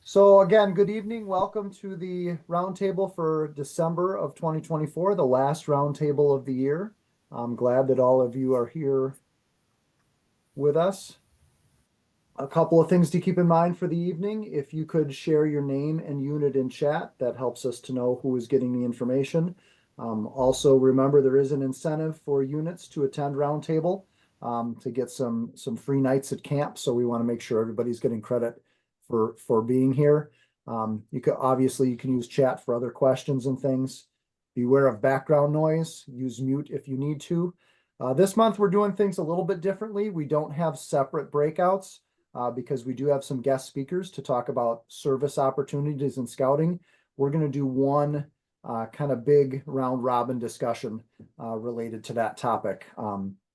So again, good evening. Welcome to the roundtable for December of 2024, the last roundtable of the year. I'm glad that all of you are here with us. A couple of things to keep in mind for the evening. If you could share your name and unit in chat, that helps us to know who is getting the information. Also, remember there is an incentive for units to attend roundtable to get some free nights at camp. So we want to make sure everybody's getting credit for being here. You can use chat for other questions and things. Beware of background noise. Use mute if you need to. This month we're doing things a little bit differently. We don't have separate breakouts because we do have some guest speakers to talk about service opportunities in scouting. We're going to do one kind of big round robin discussion related to that topic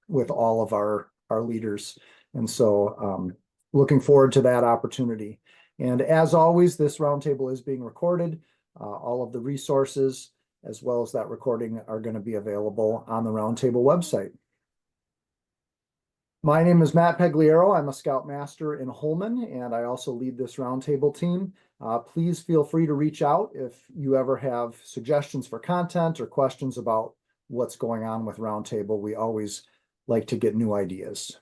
with all of our leaders. And so looking forward to that opportunity. And as always, this roundtable is being recorded. All of the resources as well as that recording are going to be available on the roundtable website. My name is Matt Pegliero. I'm a Scoutmaster in Holman, and I also lead this roundtable team. Please feel free to reach out if you ever have suggestions for content or questions about what's going on with roundtable. We always like to get new ideas.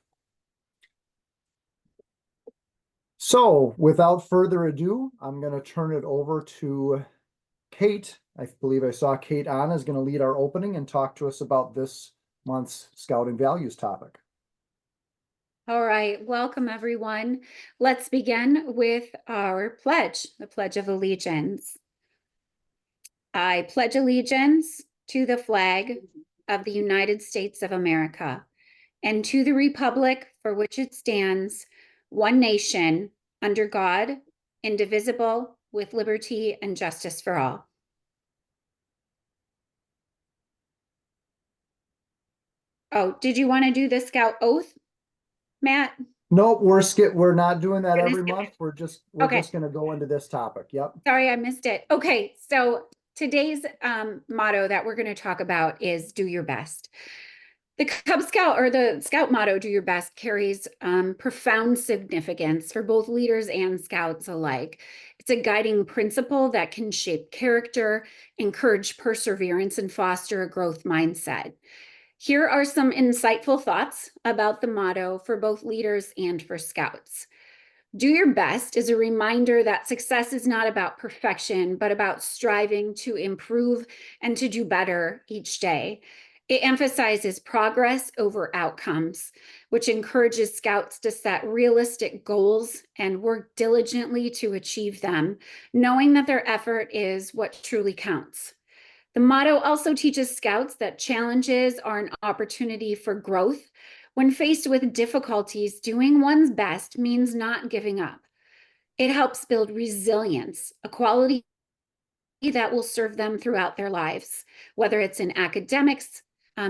So without further ado, I'm going to turn it over to Kate. I believe I saw Kate on is going to lead our opening and talk to us about this month's Scouting Values topic. All right, welcome everyone. Let's begin with our pledge, the Pledge of Allegiance. I pledge allegiance to the flag of the United States of America and to the republic for which it stands, one nation, under God, indivisible, with liberty and justice for all. Oh, did you want to do the Scout oath, Matt? Nope, we're not doing that every month. We're just going to go into this topic. Yep. Sorry, I missed it. Okay, so today's motto that we're going to talk about is do your best. The Cub Scout or the Scout motto, do your best, carries profound significance for both leaders and Scouts alike. It's a guiding principle that can shape character, encourage perseverance, and foster a growth mindset. Here are some insightful thoughts about the motto for both leaders and for Scouts. Do your best is a reminder that success is not about perfection, but about striving to improve and to do better each day. It emphasizes progress over outcomes, which encourages Scouts to set realistic goals and work diligently to achieve them, knowing that their effort is what truly counts. The motto also teaches Scouts that challenges are an opportunity for growth. When faced with difficulties, doing one's best means not giving up. It helps build resilience, a quality that will serve them throughout their lives, whether it's in academics,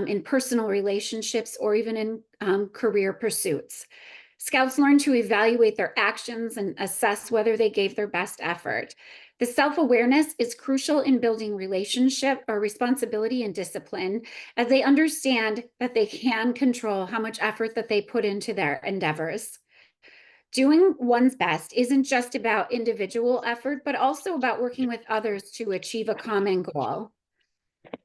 in personal relationships, or even in career pursuits. Scouts learn to evaluate their actions and assess whether they gave their best effort. The self-awareness is crucial in building relationship or responsibility and discipline, as they understand that they can control how much effort that they put into their endeavors. Doing one's best isn't just about individual effort, but also about working with others to achieve a common goal.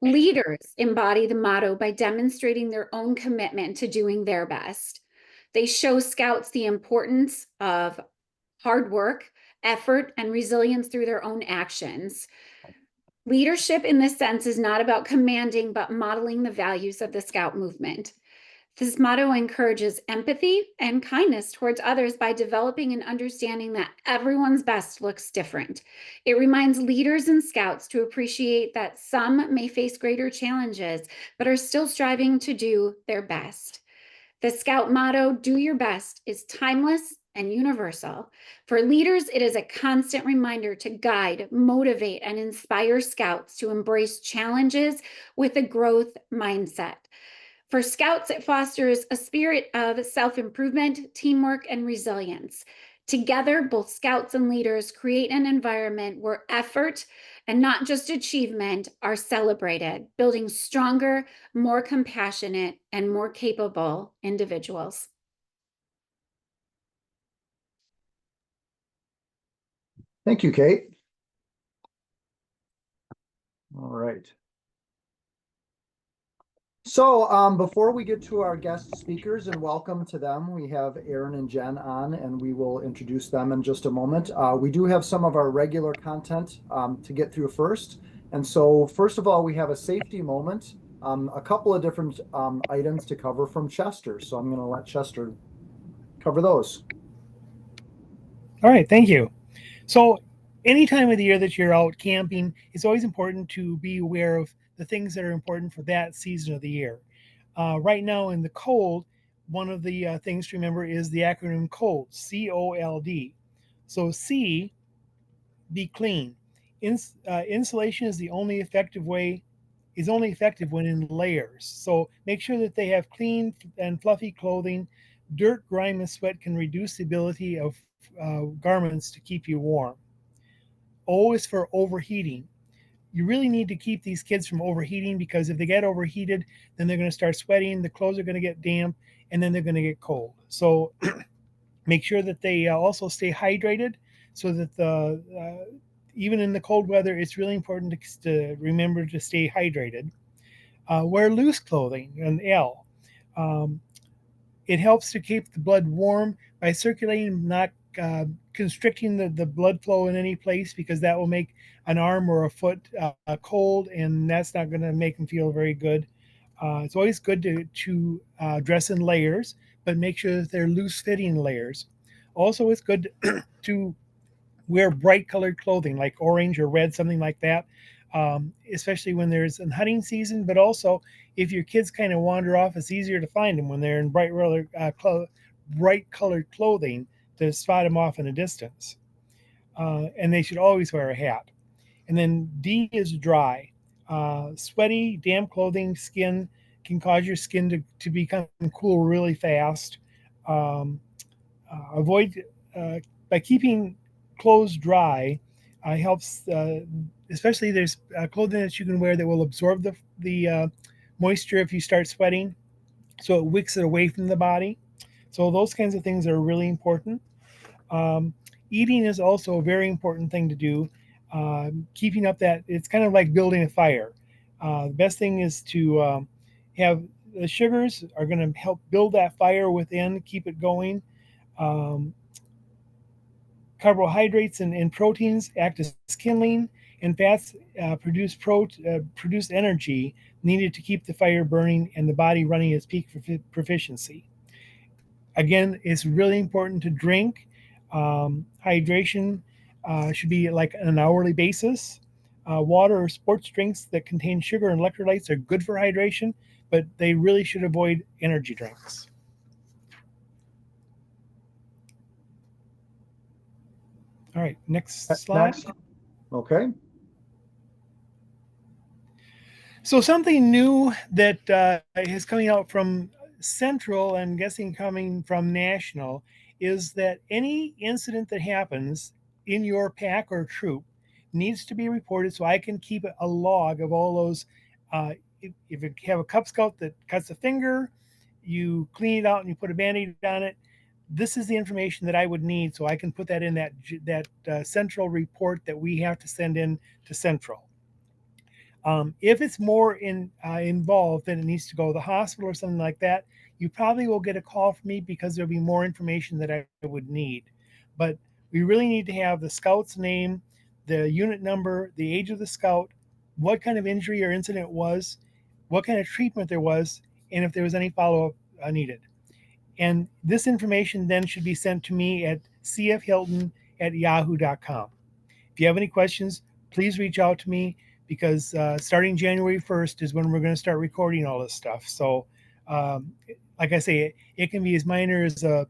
Leaders embody the motto by demonstrating their own commitment to doing their best. They show Scouts the importance of hard work, effort, and resilience through their own actions. Leadership in this sense is not about commanding, but modeling the values of the Scout movement. This motto encourages empathy and kindness towards others by developing an understanding that everyone's best looks different. It reminds leaders and Scouts to appreciate that some may face greater challenges, but are still striving to do their best. The Scout motto, do your best, is timeless and universal. For leaders, it is a constant reminder to guide, motivate, and inspire Scouts to embrace challenges with a growth mindset. For Scouts, it fosters a spirit of self-improvement, teamwork, and resilience. Together, both Scouts and leaders create an environment where effort and not just achievement are celebrated, building stronger, more compassionate, and more capable individuals. Thank you, Kate. All right. So before we get to our guest speakers and welcome to them, we have Aaron and Jen on, and we will introduce them in just a moment. We do have some of our regular content to get through first. And so first of all, we have a safety moment, a couple of different items to cover from Chester. So I'm going to let Chester cover those. All right, thank you. So, any time of the year that you're out camping, it's always important to be aware of the things that are important for that season of the year. Right now in the cold, one of the things to remember is the acronym COLD, COLD. So, C, be clean. Insulation is the only effective way is only effective when in layers. So make sure that they have clean and fluffy clothing. Dirt, grime, and sweat can reduce the ability of garments to keep you warm. O is for overheating. You really need to keep these kids from overheating because if they get overheated, then they're going to start sweating, the clothes are going to get damp, and then they're going to get cold. So make sure that they also stay hydrated so that even in the cold weather, it's really important to remember to stay hydrated. Wear loose clothing, an L. Um, it helps to keep the blood warm by circulating, not constricting the blood flow in any place because that will make an arm or a foot cold, and that's not going to make them feel very good. It's always good to dress in layers, but make sure that they're loose fitting layers. Also, it's good to wear bright colored clothing like orange or red, something like that, especially when there's a hunting season. But also, if your kids kind of wander off, it's easier to find them when they're in bright colored clothing to spot them off in a distance. And they should always wear a hat. And then D is dry. Sweaty, damp clothing, skin can cause your skin to become cool really fast. Um, avoid by keeping clothes dry helps, especially there's clothing that you can wear that will absorb the moisture if you start sweating, so it wicks it away from the body. So those kinds of things are really important. um, Eating is also a very important thing to do. Keeping up that, it's kind of like building a fire. The best thing is to have the sugars are going to help build that fire within, keep it going. um, Carbohydrates and proteins act as kindling, and fats produce energy needed to keep the fire burning and the body running its peak proficiency. Again, it's really important to drink. Hydration should be like on an hourly basis. Water or sports drinks that contain sugar and electrolytes are good for hydration, but they really should avoid energy drinks. All right, next slide. Next. Okay. So something new that is coming out from Central, and I'm guessing coming from National, is that any incident that happens in your pack or troop needs to be reported so I can keep a log of all those. If you have a Cub Scout that cuts a finger, you clean it out and you put a Band-Aid on it. This is the information that I would need so I can put that in that Central report that we have to send in to Central. If it's more involved and it needs to go to the hospital or something like that, you probably will get a call from me because there'll be more information that I would need. But we really need to have the scout's name, the unit number, the age of the scout, what kind of injury or incident was, what kind of treatment there was, and if there was any follow up needed. And this information then should be sent to me at cfhilton@yahoo.com. If you have any questions, please reach out to me because starting January 1st is when we're going to start recording all this stuff. So, um, like I say, it can be as minor as a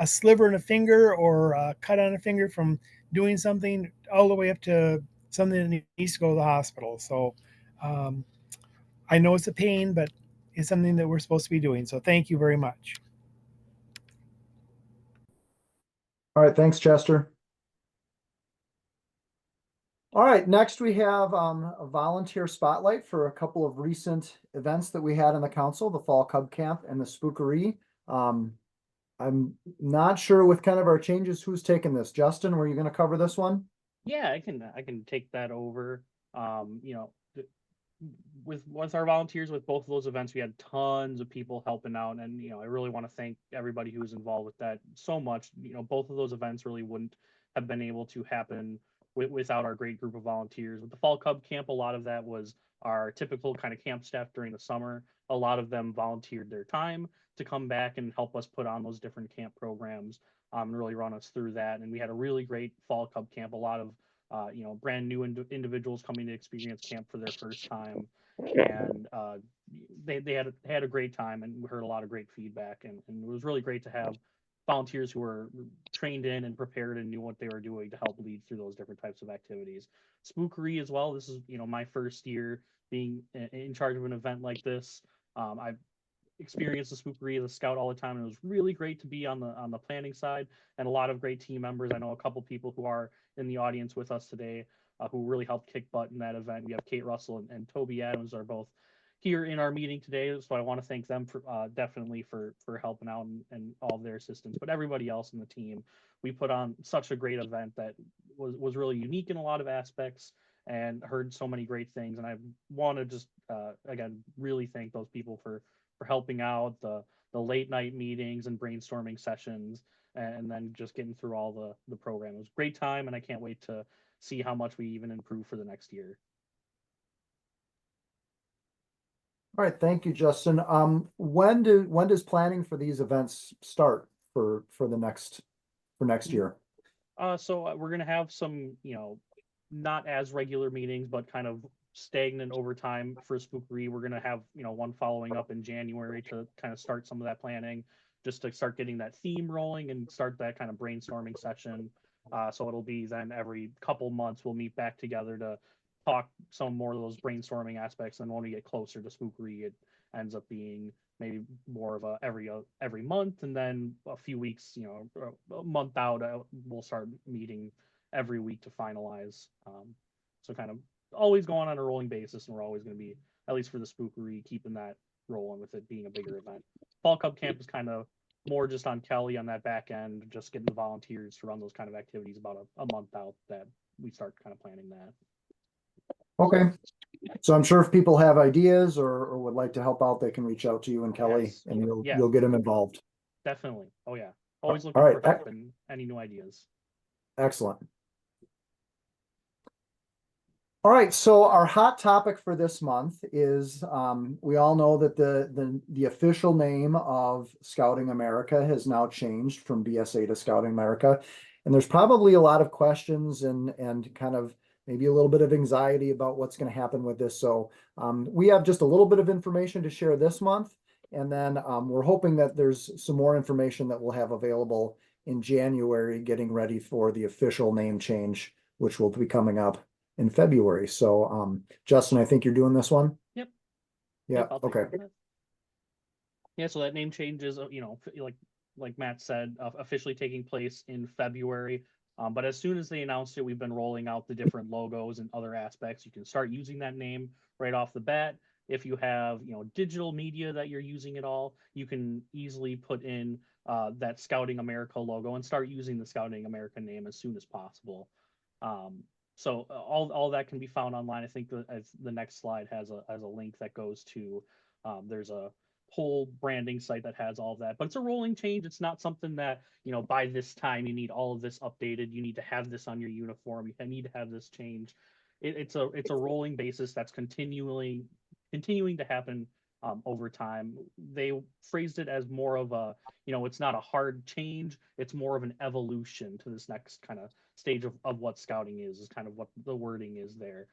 sliver in a finger or a cut on a finger from doing something, all the way up to something that needs to go to the hospital. So, um, I know it's a pain, but it's something that we're supposed to be doing. So, thank you very much. All right. Thanks, Chester. All right, next we have a volunteer spotlight for a couple of recent events that we had in the council, the Fall Cub Camp and the Spookery. I'm not sure with kind of our changes who's taking this. Justin, were you going to cover this one? Yeah, I can take that over. You know, with our volunteers with both of those events, we had tons of people helping out, and I really want to thank everybody who was involved with that so much. Both of those events really wouldn't have been able to happen without our great group of volunteers. With the fall cub camp, a lot of that was our typical kind of camp staff during the summer. A lot of them volunteered their time to come back and help us put on those different camp programs, and really run us through that. And we had a really great fall cub camp. A lot of brand new individuals coming to experience camp for their first time, and they had a great time, and we heard a lot of great feedback, and it was really great to have volunteers who were trained in and prepared and knew what they were doing to help lead through those different types of activities. Spookery as well. This is my first year being in charge of an event like this. I've experienced the spookery as a scout all the time, and it was really great to be on the planning side, and a lot of great team members. I know a couple people who are in the audience with us today, who really helped kick butt in that event. We have Kate Russell and Toby Adams are both here in our meeting today, so I want to thank them for definitely for helping out and all of their assistance. But everybody else in the team, we put on such a great event that was really unique in a lot of aspects, and heard so many great things. And I want to just again really thank those people for helping out, the late night meetings and brainstorming sessions, and then just getting through all the program. It was a great time, and I can't wait to see how much we even improve for the next year. All right, thank you, Justin. When does planning for these events start for next year? So we're gonna have some, not as regular meetings, but kind of stagnant over time for Spookery. We're gonna have, one following up in January to kind of start some of that planning, just to start getting that theme rolling and start that kind of brainstorming session. So it'll be then every couple months we'll meet back together to talk some more of those brainstorming aspects. And when we get closer to Spookery, it ends up being maybe more of a every month, and then a few weeks, a month out, we'll start meeting every week to finalize. So kind of always going on a rolling basis, and we're always going to be, at least for the Spookery, keeping that rolling with it being a bigger event. Fall Cub Camp is kind of more just on Kelly on that back end, just getting the volunteers to run those kind of activities about a month out that we start kind of planning that. Okay, so I'm sure if people have ideas or would like to help out, they can reach out to you and Kelly, Yes. and Yeah. you'll get them involved. Definitely. Oh yeah. Always looking All right. for help and any new ideas. Excellent. All right, so our hot topic for this month is we all know that the official name of Scouting America has now changed from BSA to Scouting America, and there's probably a lot of questions and kind of maybe a little bit of anxiety about what's going to happen with this. So we have just a little bit of information to share this month, and then we're hoping that there's some more information that we'll have available in January, getting ready for the official name change, which will be coming up in February. So Justin, I think you're doing this one. Yep. Yeah. I'll take Okay. care of that. Yeah. So that name change is, like Matt said, officially taking place in February. But as soon as they announced it, we've been rolling out the different logos and other aspects. You can start using that name right off the bat. If you have, digital media that you're using at all, you can easily put in that Scouting America logo and start using the Scouting America name as soon as possible. So all that can be found online. I think the next slide has a link that goes to, there's a whole branding site that has all of that, but it's a rolling change. It's not something that, by this time you need all of this updated. You need to have this on your uniform. You need to have this change. It's a rolling basis that's continuing to happen over time. They phrased it as more of a, it's not a hard change. It's more of an evolution to this next kind of stage of what scouting is kind of what the wording is there.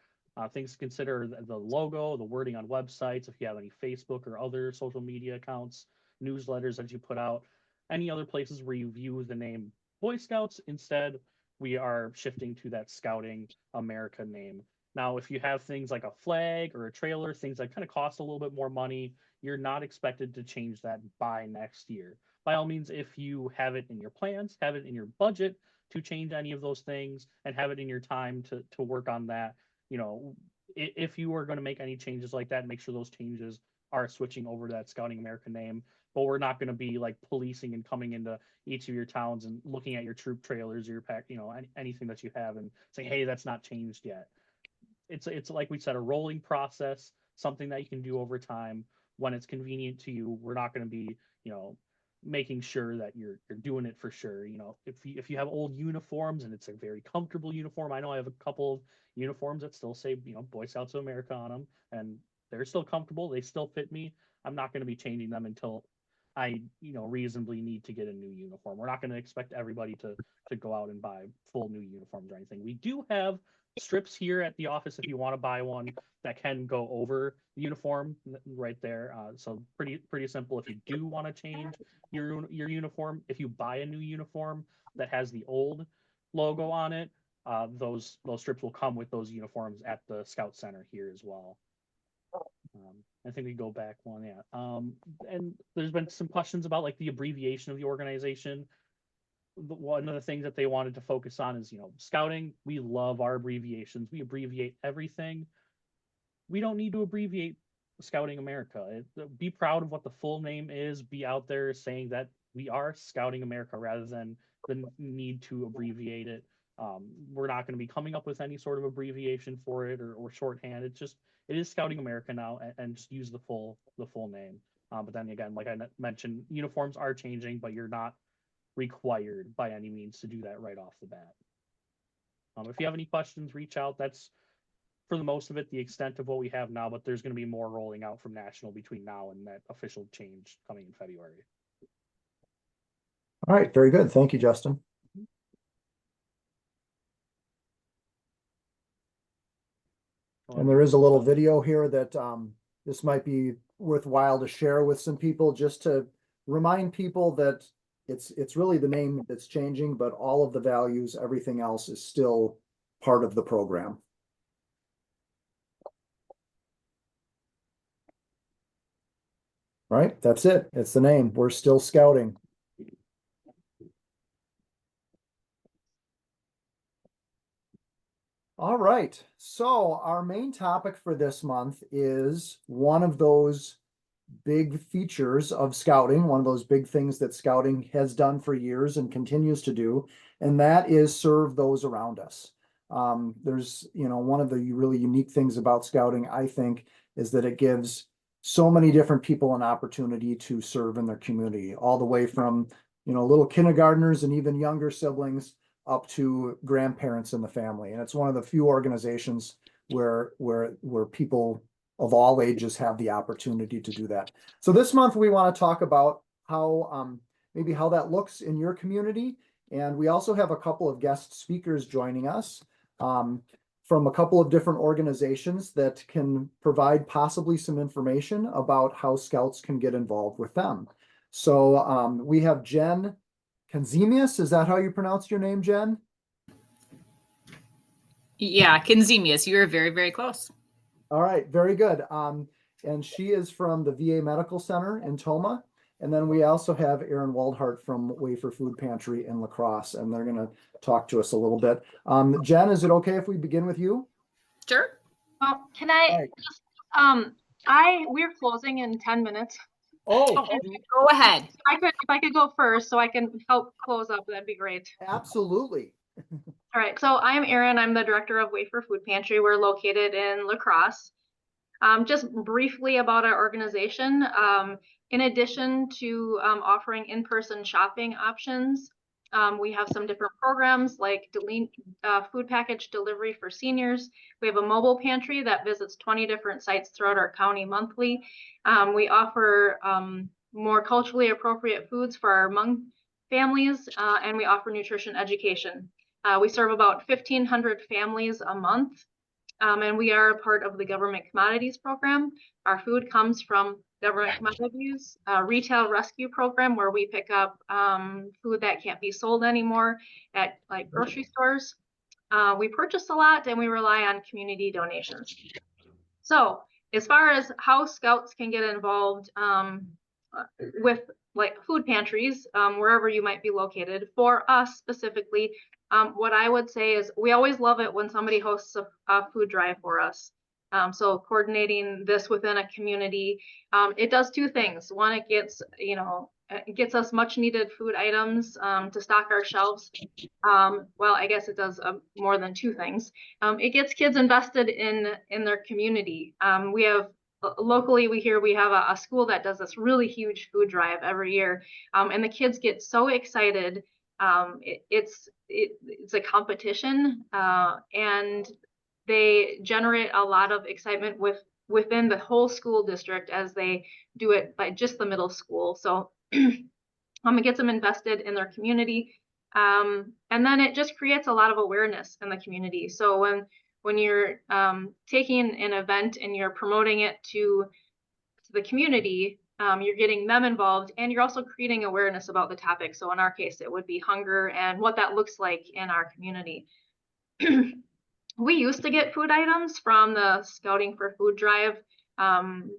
Things to consider: the logo, the wording on websites, if you have any Facebook or other social media accounts, newsletters that you put out, any other places where you view the name Boy Scouts. Instead, we are shifting to that Scouting America name. Now, if you have things like a flag or a trailer, things that kind of cost a little bit more money, you're not expected to change that by next year. By all means, if you have it in your plans, have it in your budget to change any of those things, and have it in your time to work on that, if you are going to make any changes like that, make sure those changes are switching over to that Scouting America name. but we're not going to be like policing and coming into each of your towns and looking at your troop trailers or your pack, anything that you have and saying, hey, that's not changed yet. It's like we said, a rolling process, something that you can do over time when it's convenient to you. We're not going to be, making sure that you're doing it for sure. If you have old uniforms and it's a very comfortable uniform, I know I have a couple of uniforms that still say, Boy Scouts of America on them, and they're still comfortable. They still fit me. I'm not going to be changing them until I, reasonably need to get a new uniform. We're not going to expect everybody to go out and buy full new uniforms or anything. We do have strips here at the office if you want to buy one that can go over the uniform right there. So pretty simple. If you do want to change your uniform, if you buy a new uniform that has the old logo on it, those strips will come with those uniforms at the Scout Center here as well. I think we go back one, yeah. And there's been some questions about like the abbreviation of the organization. One of the things that they wanted to focus on is, scouting. We love our abbreviations. We abbreviate everything. We don't need to abbreviate Scouting America. Be proud of what the full name is. Be out there saying that we are Scouting America rather than the need to abbreviate it. We're not going to be coming up with any sort of abbreviation for it or shorthand. It is Scouting America now, and just use the full name. But then again, like I mentioned, uniforms are changing, but you're not required by any means to do that right off the bat. If you have any questions, reach out. That's for the most of it the extent of what we have now, but there's going to be more rolling out from national between now and that official change coming in February. All right, very good. Thank you, Justin. And there is a little video here that this might be worthwhile to share with some people, just to remind people that it's really the name that's changing, but all of the values, everything else is still part of the program. Right, that's it. It's the name. We're still scouting. All right, so our main topic for this month is one of those big features of scouting, one of those big things that scouting has done for years and continues to do, and that is serve those around us. There's, one of the really unique things about scouting, I think, is that it gives so many different people an opportunity to serve in their community, all the way from, little kindergartners and even younger siblings up to grandparents in the family. And it's one of the few organizations where people of all ages have the opportunity to do that. So this month we want to talk about how maybe how that looks in your community. And we also have a couple of guest speakers joining us from a couple of different organizations that can provide possibly some information about how Scouts can get involved with them. So we have Jen Kanzemius. Is that how you pronounced your name, Jen? Yeah, Kanzemius. You were very, very close. All right, very good. And she is from the VA Medical Center in Tomah. And then we also have Erin Waldhart from WAFER Food Pantry in La Crosse, and they're going to talk to us a little bit. Jen, is it okay if we begin with you? Sure. Can I right. We're closing in 10 minutes. Oh, go ahead. If I could go first so I can help close up, that'd be great. Absolutely. All right, so I'm Erin. I'm the director of WAFER Food Pantry. We're located in La Crosse. Just briefly about our organization. In addition to offering in-person shopping options, we have some different programs like food package delivery for seniors. We have a mobile pantry that visits 20 different sites throughout our county monthly. We offer more culturally appropriate foods for our Hmong families, and we offer nutrition education. We serve about 1,500 families a month. And we are a part of the government commodities program. Our food comes from government commodities, retail rescue program, where we pick up food that can't be sold anymore at like grocery stores. We purchase a lot and we rely on community donations. So as far as how Scouts can get involved with like food pantries, wherever you might be located, for us specifically, what I would say is we always love it when somebody hosts a food drive for us. So coordinating this within a community, it does two things. One, it gets, it gets us much needed food items to stock our shelves. Well, I guess it does more than two things. It gets kids invested in their community. We have locally, we have a school that does this really huge food drive every year, and the kids get so excited. It's a competition, and they generate a lot of excitement within the whole school district as they do it by just the middle school. So it gets them invested in their community. And then it just creates a lot of awareness in the community. So when you're taking an event and you're promoting it to the community, you're getting them involved, and you're also creating awareness about the topic. So in our case, it would be hunger and what that looks like in our community. We used to get food items from the Scouting for Food drive.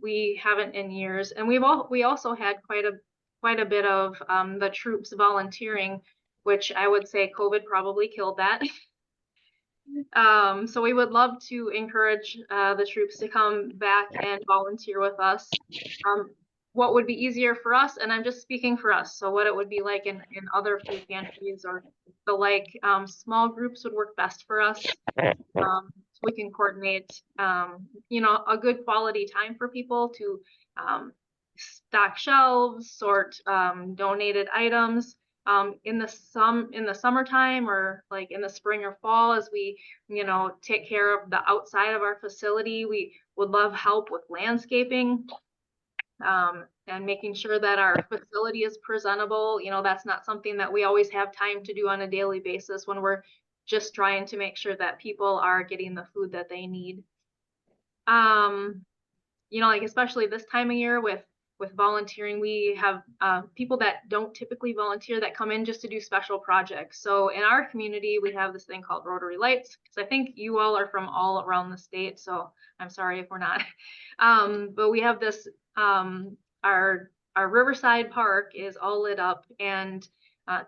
We haven't in years, and we also had quite a bit of the troops volunteering, which I would say COVID probably killed that. So we would love to encourage the troops to come back and volunteer with us. What would be easier for us, and I'm just speaking for us, so what it would be like in other food pantries or the like, small groups would work best for us. So we can coordinate, a good quality time for people to stock shelves, sort donated items. In the summertime, or like in the spring or fall, as we take care of the outside of our facility, we would love help with landscaping, and making sure that our facility is presentable. That's not something that we always have time to do on a daily basis when we're just trying to make sure that people are getting the food that they need. Like especially this time of year with volunteering, we have people that don't typically volunteer that come in just to do special projects. So in our community, we have this thing called Rotary Lights, because I think you all are from all around the state, so I'm sorry if we're not. But we have this, our Riverside Park is all lit up, and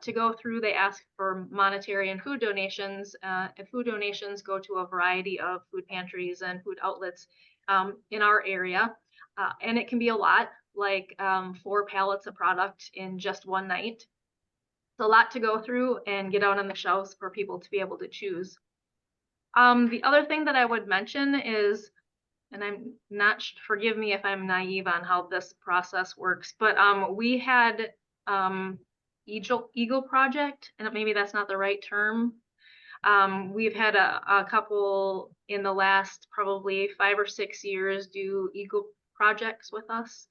to go through, they ask for monetary and food donations. And food donations go to a variety of food pantries and food outlets in our area. And it can be a lot, like 4 pallets of product in just one night. It's a lot to go through and get out on the shelves for people to be able to choose. The other thing that I would mention is, and I'm not, forgive me if I'm naive on how this process works, but we had Eagle Project, and maybe that's not the right term. We've had a couple in the last probably 5 or 6 years do Eagle projects with us.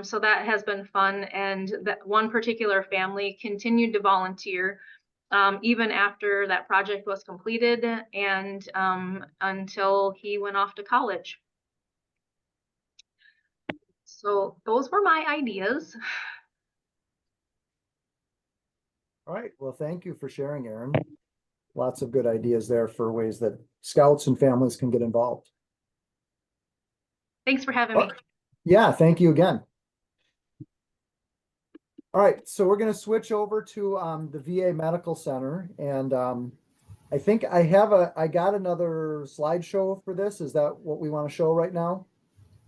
So that has been fun, and that one particular family continued to volunteer even after that project was completed, and until he went off to college. So those were my ideas. All right. Well, thank you for sharing, Erin. Lots of good ideas there for ways that scouts and families can get involved. Thanks for having me. Yeah, thank you again. All right, so we're going to switch over to the VA Medical Center, and I think I got another slideshow for this. Is that what we want to show right now?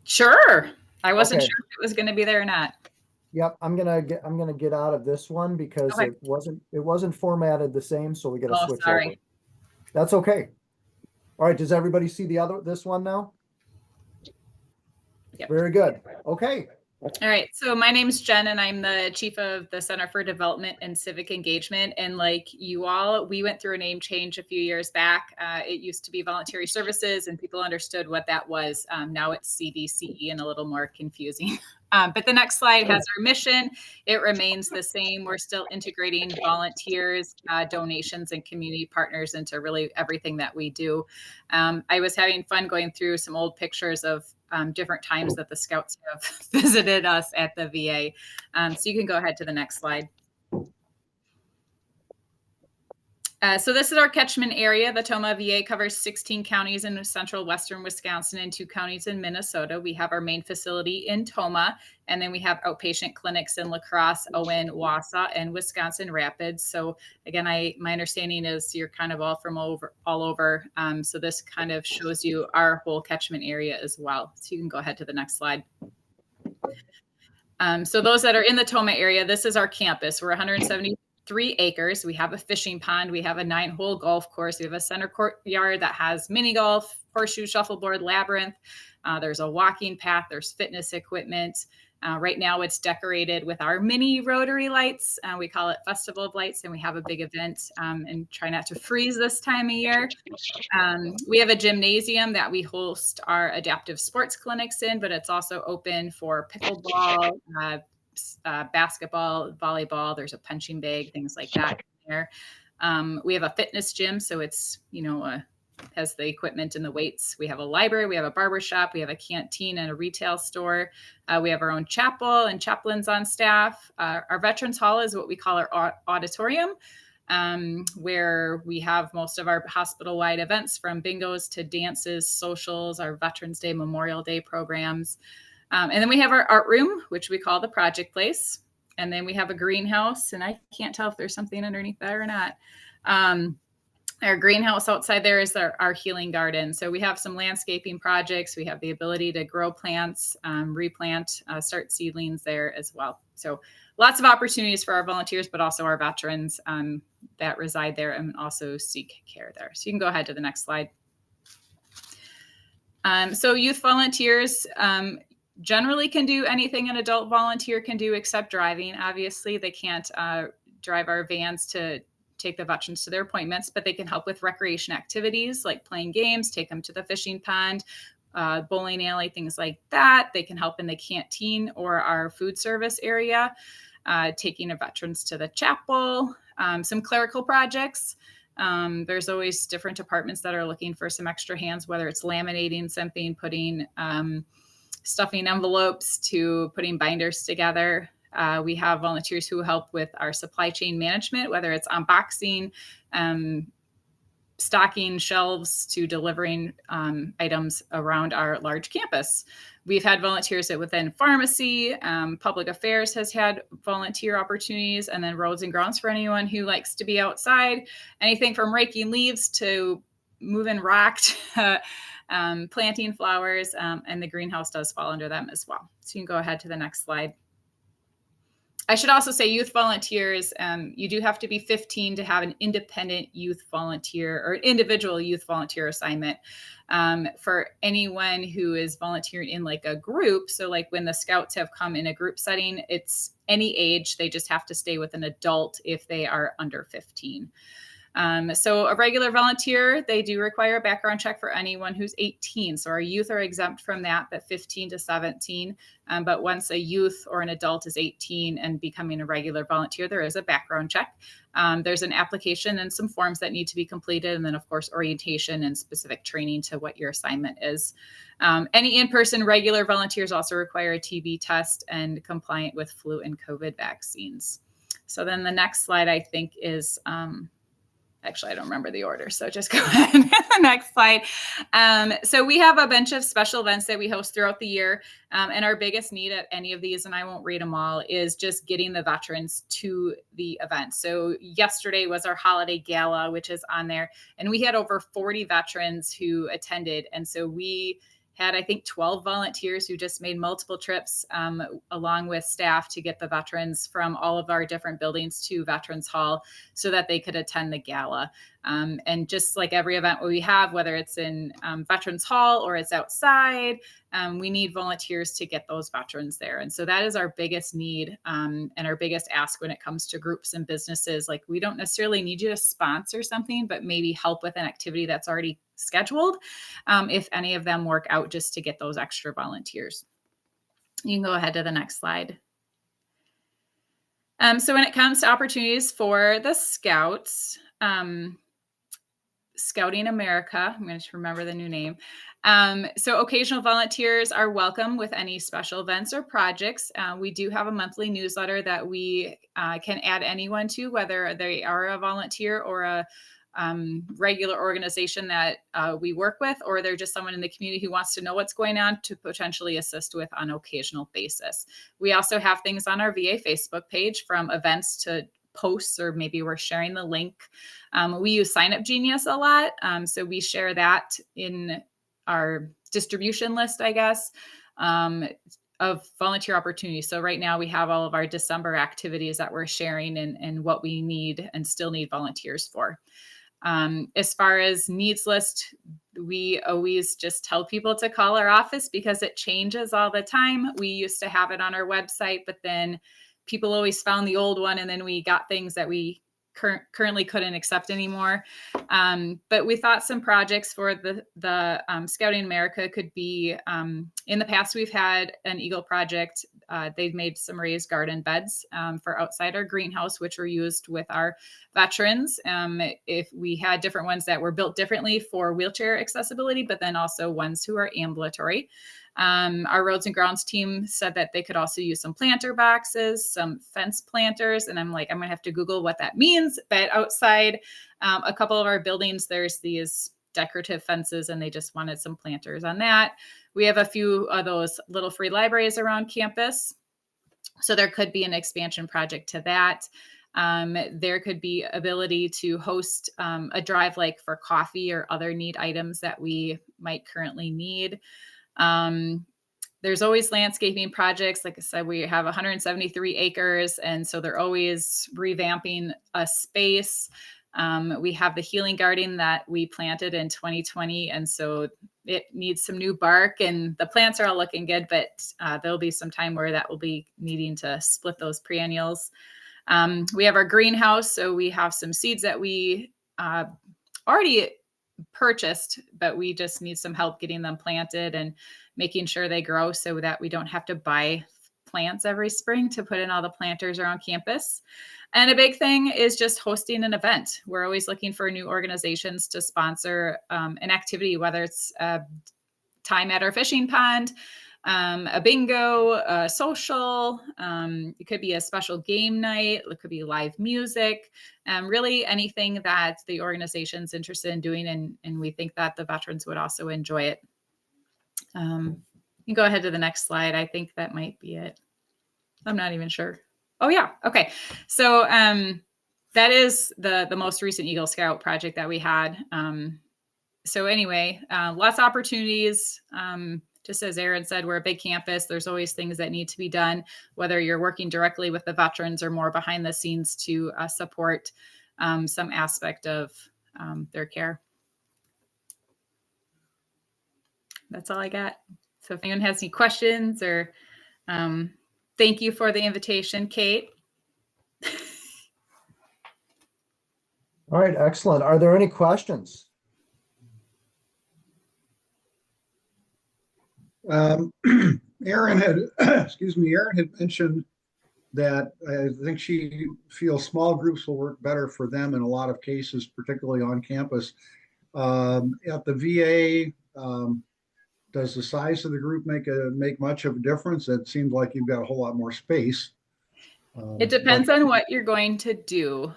Sure. I wasn't Okay. sure if it was going to be there or not. Yep, I'm gonna get out of this one because Okay. it wasn't formatted the same, so we got to switch sorry. over. That's okay. All right, does everybody see this one now? Yep. Very good. Okay. All right. So my name's Jen, and I'm the chief of the Center for Development and Civic Engagement. And like you all, we went through a name change a few years back. It used to be Voluntary Services, and people understood what that was. Now it's CVCE, and a little more confusing. But the next slide has our mission. It remains the same. We're still integrating volunteers, donations, and community partners into really everything that we do. I was having fun going through some old pictures of different times that the scouts have visited us at the VA. So you can go ahead to the next slide. So this is our catchment area. The Tomah VA covers 16 counties in central western Wisconsin and 2 counties in Minnesota. We have our main facility in Tomah, and then we have outpatient clinics in La Crosse, Owen, Wausau, and Wisconsin Rapids. So again, my understanding is you're kind of all over. So this kind of shows you our whole catchment area as well. So you can go ahead to the next slide. So those that are in the Tomah area, this is our campus. We're 173 acres. We have a fishing pond. We have a 9-hole golf course. We have a center courtyard that has mini golf, horseshoe, shuffleboard, labyrinth. There's a walking path. There's fitness equipment. Right now it's decorated with our mini rotary lights. We call it Festival of Lights, and we have a big event and try not to freeze this time of year. We have a gymnasium that we host our adaptive sports clinics in, but it's also open for pickleball, basketball, volleyball. There's a punching bag, things like that there. We have a fitness gym, so it's, has the equipment and the weights. We have a library, we have a barber shop, we have a canteen and a retail store. We have our own chapel and chaplains on staff. Our Veterans Hall is what we call our auditorium, where we have most of our hospital-wide events, from bingos to dances, socials, our Veterans Day, Memorial Day programs. And then we have our art room, which we call the Project Place. And then we have a greenhouse, and I can't tell if there's something underneath that or not. Our greenhouse outside there is our healing garden. So we have some landscaping projects. We have the ability to grow plants, replant, start seedlings there as well. So lots of opportunities for our volunteers, but also our veterans that reside there and also seek care there. So you can go ahead to the next slide. So youth volunteers generally can do anything an adult volunteer can do except driving. Obviously, they can't drive our vans to take the veterans to their appointments, but they can help with recreation activities like playing games, take them to the fishing pond, bowling alley, things like that. They can help in the canteen or our food service area, taking the veterans to the chapel, some clerical projects. There's always different departments that are looking for some extra hands, whether it's laminating something, putting stuffing envelopes to putting binders together. We have volunteers who help with our supply chain management, whether it's unboxing, stocking shelves to delivering items around our large campus. We've had volunteers within pharmacy, public affairs has had volunteer opportunities, and then roads and grounds for anyone who likes to be outside. Anything from raking leaves to moving rock, planting flowers, and the greenhouse does fall under them as well. So you can go ahead to the next slide. I should also say youth volunteers, you do have to be 15 to have an independent youth volunteer or individual youth volunteer assignment. For anyone who is volunteering in like a group, so like when the scouts have come in a group setting, it's any age, they just have to stay with an adult if they are under 15. So a regular volunteer, they do require a background check for anyone who's 18. So our youth are exempt from that 15 to 17. But once a youth or an adult is 18 and becoming a regular volunteer, there is a background check. There's an application and some forms that need to be completed. And then of course, orientation and specific training to what your assignment is. Any in-person regular volunteers also require a TB test and compliant with flu and COVID vaccines. So then the next slide, I think, is, actually, I don't remember the order, so just go ahead to the next slide. So we have a bunch of special events that we host throughout the year. And our biggest need at any of these, and I won't read them all, is just getting the veterans to the event. So yesterday was our holiday gala, which is on there. And we had over 40 veterans who attended. And so we had, I think, 12 volunteers who just made multiple trips along with staff to get the veterans from all of our different buildings to Veterans Hall so that they could attend the gala. And just like every event we have, whether it's in Veterans Hall or it's outside, we need volunteers to get those veterans there. And so that is our biggest need and our biggest ask when it comes to groups and businesses. Like, we don't necessarily need you to sponsor something, but maybe help with an activity that's already scheduled, if any of them work out, just to get those extra volunteers. You can go ahead to the next slide. So when it comes to opportunities for the scouts, Scouting America. I'm going to remember the new name. So occasional volunteers are welcome with any special events or projects. We do have a monthly newsletter that we can add anyone to, whether they are a volunteer or a regular organization that we work with, or they're just someone in the community who wants to know what's going on to potentially assist with on an occasional basis. We also have things on our VA Facebook page, from events to posts, or maybe we're sharing the link. We use Sign Up Genius a lot. So we share that in our distribution list, I guess, of volunteer opportunities. So right now we have all of our December activities that we're sharing, and what we need and still need volunteers for. As far as needs list, we always just tell people to call our office because it changes all the time. We used to have it on our website, but then people always found the old one, and then we got things that we currently couldn't accept anymore. But we thought some projects for the Scouting America could be, in the past, we've had an Eagle project. They've made some raised garden beds for outside our greenhouse, which were used with our veterans. If we had different ones that were built differently for wheelchair accessibility, but then also ones who are ambulatory. Our roads and grounds team said that they could also use some planter boxes, some fence planters. And I'm like, I'm gonna have to Google what that means. But outside a couple of our buildings, there's these decorative fences, and they just wanted some planters on that. We have a few of those little free libraries around campus. So there could be an expansion project to that. There could be ability to host a drive, like for coffee or other need items that we might currently need. There's always landscaping projects. Like I said, we have 173 acres, and so they're always revamping a space. We have the healing garden that we planted in 2020, and so it needs some new bark, and the plants are all looking good, but there'll be some time where that will be needing to split those perennials. We have our greenhouse, so we have some seeds that we already purchased, but we just need some help getting them planted and making sure they grow so that we don't have to buy plants every spring to put in all the planters around campus. And a big thing is just hosting an event. We're always looking for new organizations to sponsor an activity, whether it's time at our fishing pond, a bingo, a social, it could be a special game night, it could be live music, really anything that the organization's interested in doing, and we think that the veterans would also enjoy it. You can go ahead to the next slide. I think that might be it. I'm not even sure. Oh yeah, okay. So that is the most recent Eagle Scout project that we had. So anyway, lots of opportunities. Just as Aaron said, we're a big campus. There's always things that need to be done, whether you're working directly with the veterans or more behind the scenes to support some aspect of their care. That's all I got. So if anyone has any questions, or thank you for the invitation, Kate. All right, excellent. Are there any questions? Aaron had, Aaron had mentioned that I think she feels small groups will work better for them in a lot of cases, particularly on campus. At the VA, does the size of the group make much of a difference? It seems like you've got a whole lot more space. It depends on what you're going to do.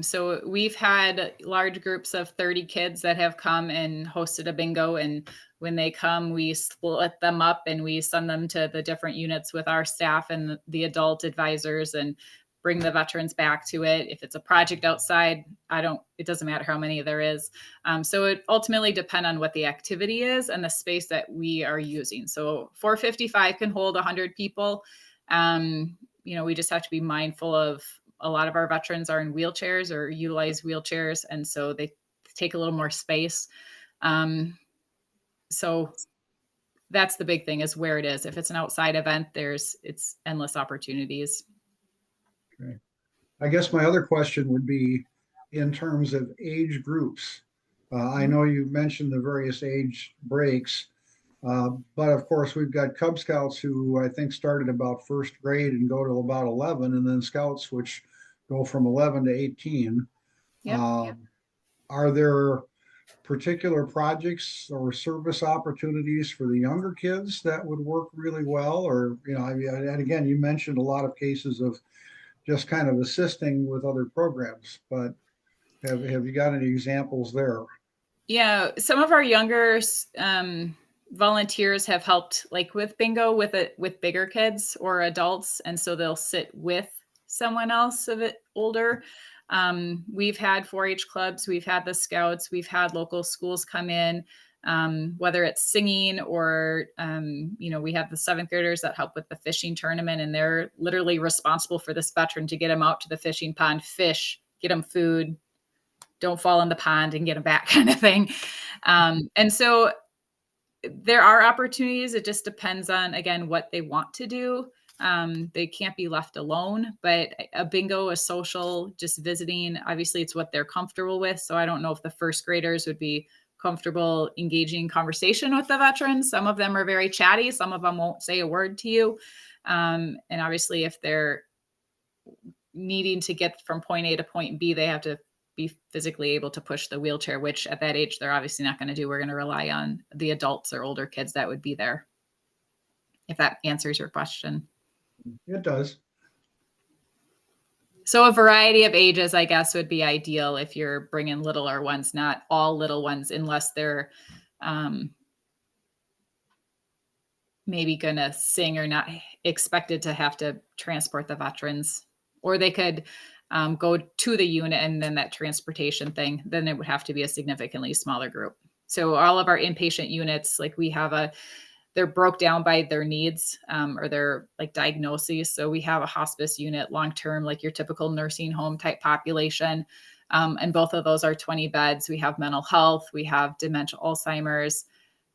So we've had large groups of 30 kids that have come and hosted a bingo. And when they come, we split them up and we send them to the different units with our staff and the adult advisors, and bring the veterans back to it. If it's a project outside, it doesn't matter how many there is. So it ultimately depends on what the activity is and the space that we are using. So 455 can hold 100 people. We just have to be mindful of, a lot of our veterans are in wheelchairs or utilize wheelchairs, and so they take a little more space. So that's the big thing, is where it is. If it's an outside event, it's endless opportunities. Okay. I guess my other question would be in terms of age groups. I know you mentioned the various age breaks. But of course, we've got Cub Scouts who I think started about first grade and go to about 11, and then Scouts which go from 11 to 18. Yep. Are there particular projects or service opportunities for the younger kids that would work really well? Or, I mean, and again, you mentioned a lot of cases of just kind of assisting with other programs, but have you got any examples there? Yeah, some of our younger volunteers have helped, like with bingo, with bigger kids or adults, and so they'll sit with someone else a bit older. We've had 4-H clubs, we've had the Scouts, we've had local schools come in, whether it's singing or we have the 7th graders that help with the fishing tournament, and they're literally responsible for this veteran to get him out to the fishing pond, fish, get him food, don't fall in the pond and get them back, kind of thing. And so there are opportunities. It just depends on, again, what they want to do. They can't be left alone, but a bingo, a social, just visiting, obviously it's what they're comfortable with. So I don't know if the 1st graders would be comfortable engaging in conversation with the veterans. Some of them are very chatty. Some of them won't say a word to you. And obviously if they're needing to get from point A to point B, they have to be physically able to push the wheelchair, which at that age, they're obviously not going to do. We're going to rely on the adults or older kids that would be there. If that answers your question. It does. So a variety of ages, I guess, would be ideal if you're bringing littler ones, not all little ones, unless they're maybe going to sing or not expected to have to transport the veterans, or they could go to the unit and then that transportation thing, then it would have to be a significantly smaller group. So all of our inpatient units, like they're broke down by their needs or their like diagnoses. So we have a hospice unit, long-term, like your typical nursing home type population. And both of those are 20 beds. We have mental health, we have dementia, Alzheimer's,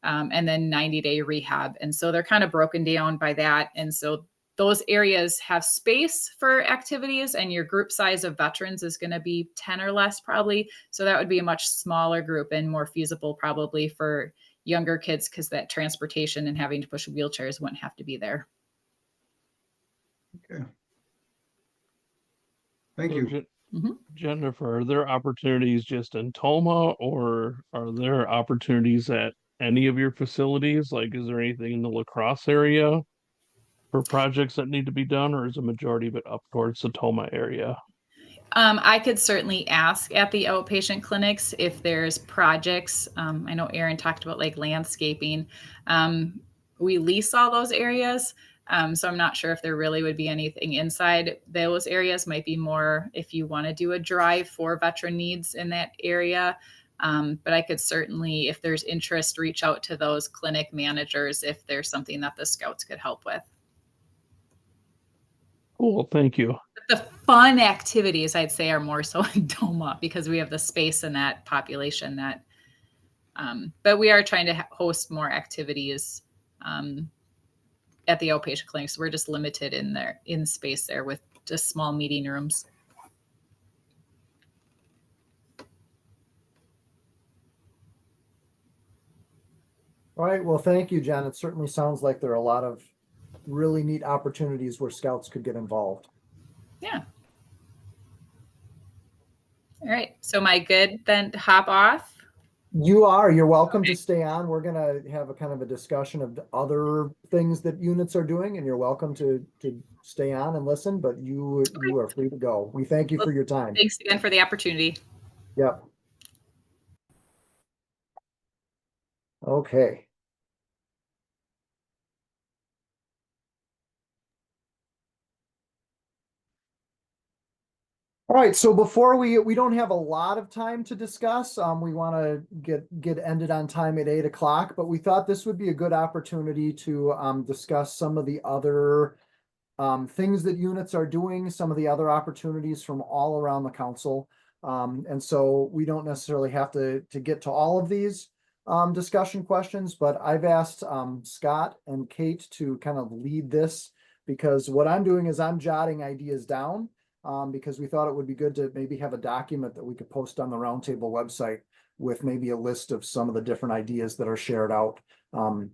and then 90-day rehab. And so they're kind of broken down by that. And so those areas have space for activities, and your group size of veterans is going to be 10 or less probably. So that would be a much smaller group and more feasible probably for younger kids, because that transportation and having to push wheelchairs wouldn't have to be there. Okay. Thank you. Jennifer, are there opportunities just in Tomah, or are there opportunities at any of your facilities? Like, is there anything in the La Crosse area for projects that need to be done, or is a majority of it up towards the Tomah area? I could certainly ask at the outpatient clinics if there's projects. I know Aaron talked about like landscaping. We lease all those areas. So I'm not sure if there really would be anything inside those areas. Might be more if you want to do a drive for veteran needs in that area. But I could certainly, if there's interest, reach out to those clinic managers if there's something that the Scouts could help with. Cool, thank you. The fun activities, I'd say, are more so in Tomah because we have the space in that population that, but we are trying to host more activities at the outpatient clinics. We're just limited in space there with just small meeting rooms. All right, well, thank you, Jen. It certainly sounds like there are a lot of really neat opportunities where Scouts could get involved. Yeah. All right. So am I good then to hop off? You're welcome to stay on. We're going to have a kind of a discussion of the other things that units are doing, and you're welcome to stay on and listen, but you are free to go. We thank you for your time. Thanks again for the opportunity. Yep. Okay. All right, so before we don't have a lot of time to discuss, we want to get ended on time at 8 o'clock, but we thought this would be a good opportunity to discuss some of the other things that units are doing, some of the other opportunities from all around the council. And so we don't necessarily have to get to all of these discussion questions, but I've asked Scott and Kate to kind of lead this, because what I'm doing is I'm jotting ideas down. Because we thought it would be good to maybe have a document that we could post on the Roundtable website with maybe a list of some of the different ideas that are shared out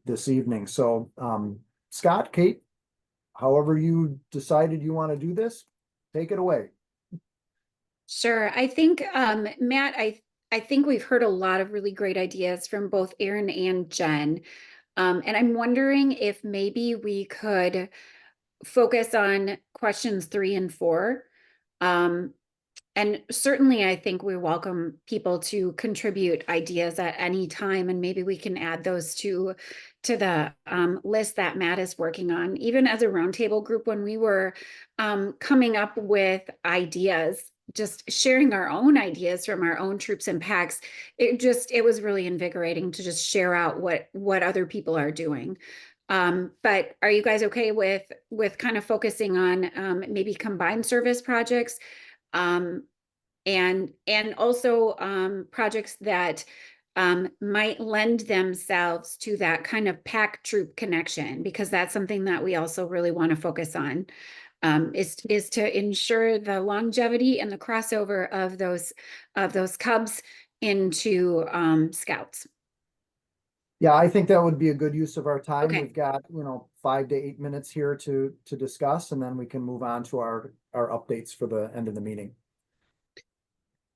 this evening. So Scott, Kate, however you decided you want to do this, take it away. Sure. I think, Matt, I think we've heard a lot of really great ideas from both Aaron and Jen. And I'm wondering if maybe we could focus on questions 3 and 4. And certainly, I think we welcome people to contribute ideas at any time, and maybe we can add those to the list that Matt is working on. Even as a roundtable group, when we were coming up with ideas, just sharing our own ideas from our own troops and packs, it was really invigorating to just share out what other people are doing. But are you guys okay with kind of focusing on maybe combined service projects? And also projects that might lend themselves to that kind of pack troop connection, because that's something that we also really want to focus on, is to ensure the longevity and the crossover of those cubs into scouts. Yeah, I think that would be a good use of our time. Okay. We've got, 5 to 8 minutes here to discuss, and then we can move on to our updates for the end of the meeting.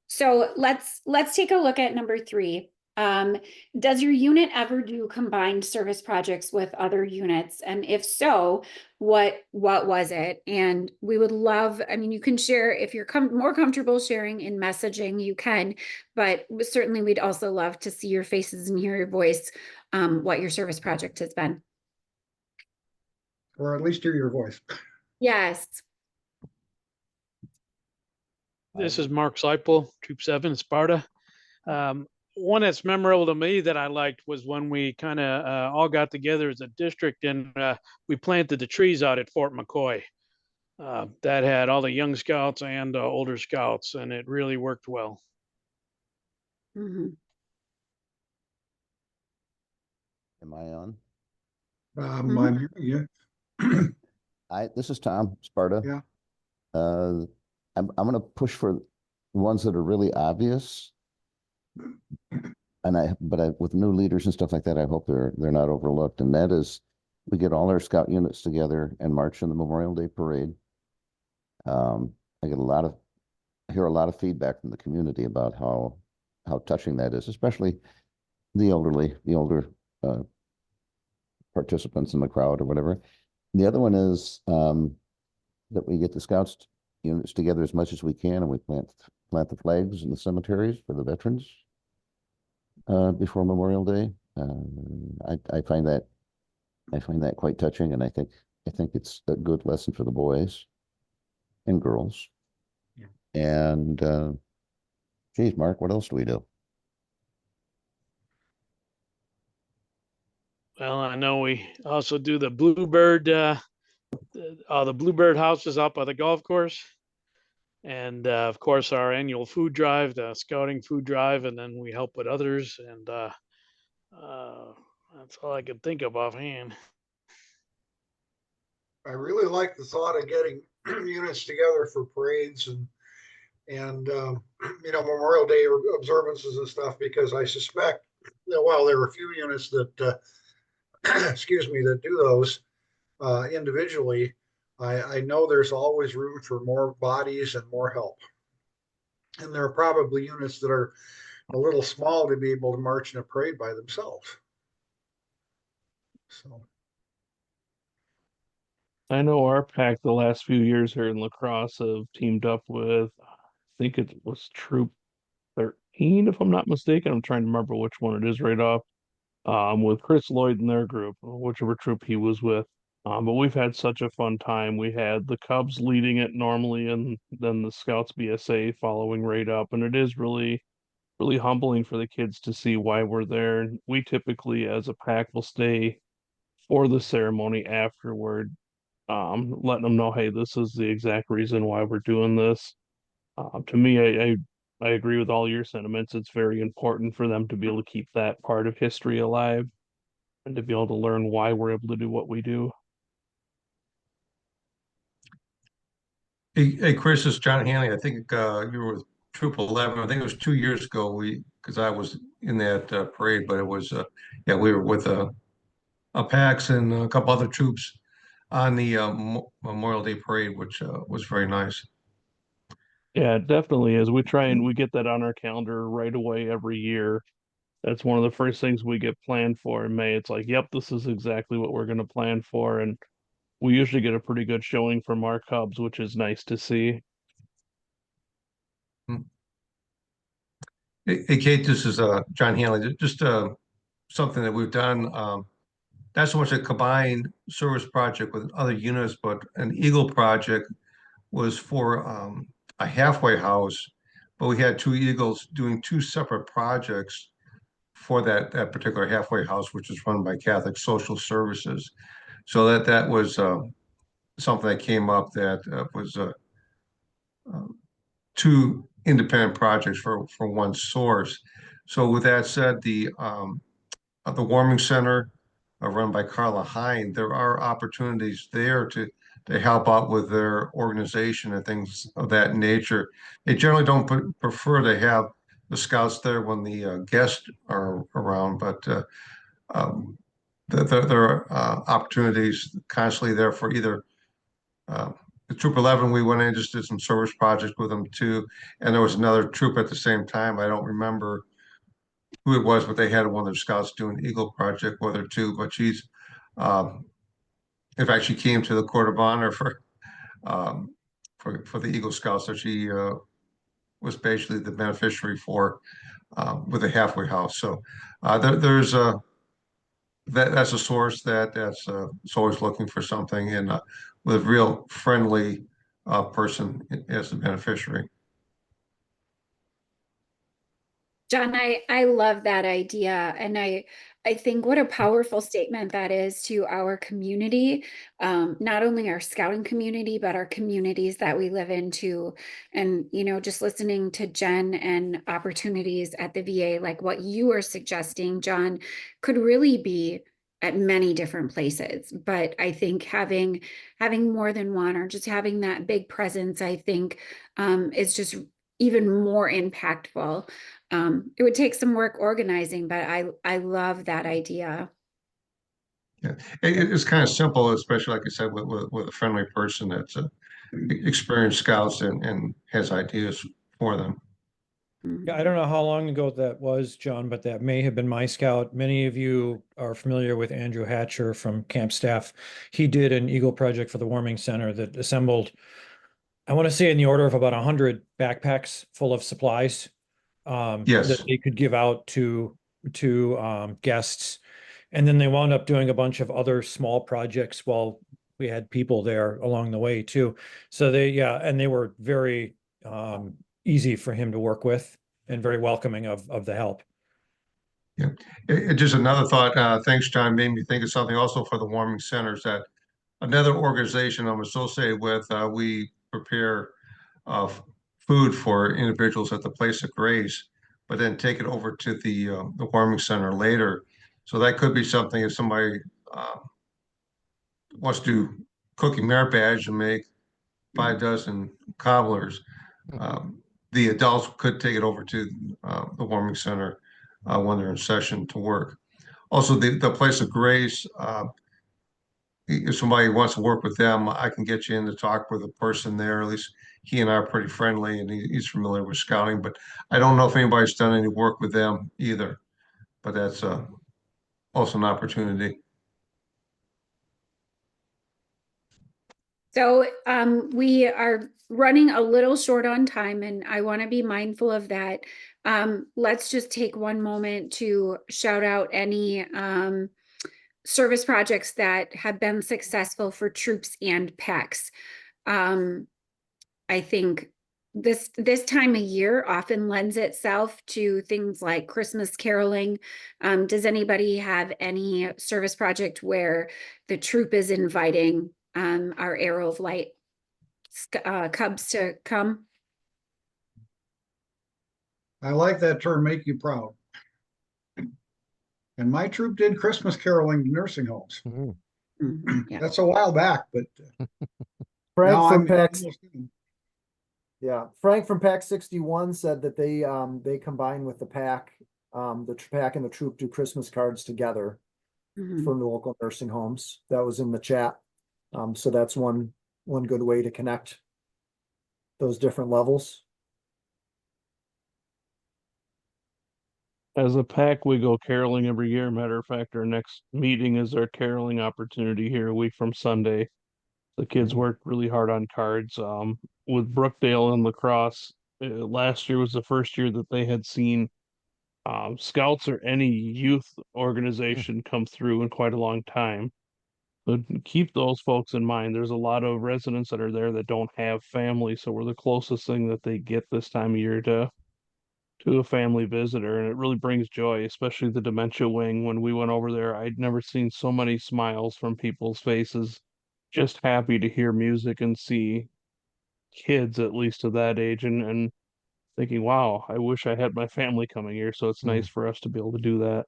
So let's take a look at number 3. Does your unit ever do combined service projects with other units? And if so, what was it? And we would love, I mean, you can share if you're more comfortable sharing in messaging, you can, but certainly we'd also love to see your faces and hear your voice, what your service project has been. Or at least hear your voice. Yes. This is Mark Seipel, Troop 7, Sparta. One that's memorable to me that I liked was when we kind of all got together as a district and we planted the trees out at Fort McCoy. That had all the young scouts and older scouts, and it really worked well. Mm-hmm. Am I on? I'm hearing you. This is Tom, Sparta. Yeah. I'm gonna push for ones that are really obvious. But with new leaders and stuff like that, I hope they're not overlooked. And that is, we get all our scout units together and march in the Memorial Day parade. I hear a lot of feedback from the community about how touching that is, especially the older participants in the crowd or whatever. The other one is that we get the scouts units together as much as we can, and we plant the flags in the cemeteries for the veterans before Memorial Day. I find that quite touching, and I think it's a good lesson for the boys and girls. Yeah. And geez, Mark, what else do we do? Well, I know we also do the Bluebird, the Bluebird houses out by the golf course. And of course, our annual food drive, the scouting food drive, and then we help with others. And that's all I could think of offhand. I really like the thought of getting units together for parades and Memorial Day observances and stuff, because I suspect that while there are a few units that that do those individually, I know there's always room for more bodies and more help. And there are probably units that are a little small to be able to march in a parade by themselves. So I know our pack the last few years here in La Crosse have teamed up with, I think it was Troop 13, if I'm not mistaken. I'm trying to remember which one it is right off. With Chris Lloyd and their group, whichever troop he was with. But we've had such a fun time. We had the Cubs leading it normally, and then the Scouts BSA following right up. And it is really, really humbling for the kids to see why we're there. And we typically, as a pack, will stay for the ceremony afterward, letting them know, hey, this is the exact reason why we're doing this. To me, I agree with all your sentiments. It's very important for them to be able to keep that part of history alive and to be able to learn why we're able to do what we do. Hey, Chris, this is John Hanley. I think you were with Troop 11. I think it was 2 years ago. Because I was in that parade, but it was we were with PAX and a couple other troops on the Memorial Day parade, which was very nice. Yeah, it definitely is. We get that on our calendar right away every year. That's one of the first things we get planned for in May. It's like, yep, this is exactly what we're going to plan for. And we usually get a pretty good showing from our Cubs, which is nice to see. Hey, Kate, this is John Hanley. Just something that we've done. Not so much a combined service project with other units, but an Eagle project was for a halfway house. But we had two Eagles doing two separate projects for that particular halfway house, which is run by Catholic Social Services. So that was something that came up that was two independent projects for one source. So with that said, the warming center run by Carla Hine, there are opportunities there to help out with their organization and things of that nature. They generally don't prefer to have the scouts there when the guests are around, but there are opportunities constantly there for either the Troop 11. We went in and just did some service projects with them too, and there was another troop at the same time. I don't remember who it was, but they had one of their scouts do an Eagle project with her too. But she's, in fact, she came to the Court of Honor um, for the Eagle Scouts. So she was basically the beneficiary for with the halfway house. So there's that's a source that's it's always looking for something, and with a real friendly person as the beneficiary. John, I love that idea. And I think what a powerful statement that is to our community, not only our scouting community, but our communities that we live into. And, just listening to Jen and opportunities at the VA, like what you are suggesting, John, could really be at many different places. But I think having more than one, or just having that big presence, I think is just even more impactful. It would take some work organizing, but I love that idea. Yeah, it's kind of simple, especially like I said, with a friendly person that's experienced scouts and has ideas for them. Yeah, I don't know how long ago that was, John, but that may have been my scout. Many of you are familiar with Andrew Hatcher from camp staff. He did an Eagle project for the warming center that assembled, I want to say in the order of about 100 backpacks full of supplies Yes. that they could give out to guests. And then they wound up doing a bunch of other small projects while we had people there along the way too. So and they were very easy for him to work with and very welcoming of the help. Yeah, just another thought. Thanks, John. Made me think of something also for the warming centers, that another organization I'm associated with. We prepare food for individuals at the place of grace, but then take it over to the warming center later. So that could be something if somebody wants to do cookie merit badge and make 5 dozen cobblers. The adults could take it over to the warming center when they're in session to work. Also, the place of grace, if somebody wants to work with them, I can get you in to talk with a person there. At least he and I are pretty friendly, and he's familiar with scouting. But I don't know if anybody's done any work with them either. But that's also an opportunity. So we are running a little short on time, and I want to be mindful of that. Let's just take one moment to shout out any service projects that have been successful for troops and PECs. I think this time of year often lends itself to things like Christmas caroling. Does anybody have any service project where the troop is inviting our Arrow of Light Cubs to come? I like that term, make you proud. And my troop did Christmas caroling in nursing homes. Yeah. That's a while back, but Frank now from I'm PAC, almost in. yeah, Frank from PAC 61 said that they combine with the PAC and the troop do Christmas cards together from the local nursing homes. That was in the chat. So that's one good way to connect those different levels. As a pack, we go caroling every year. Matter of fact, our next meeting is our caroling opportunity here a week from Sunday. The kids worked really hard on cards. With Brookdale and lacrosse, last year was the first year that they had seen scouts or any youth organization come through in quite a long time. But keep those folks in mind. There's a lot of residents that are there that don't have family, so we're the closest thing that they get this time of year to a family visitor, and it really brings joy, especially the dementia wing. When we went over there, I'd never seen so many smiles from people's faces, just happy to hear music and see kids at least of that age, and thinking, wow, I wish I had my family coming here. So it's nice for us to be able to do that.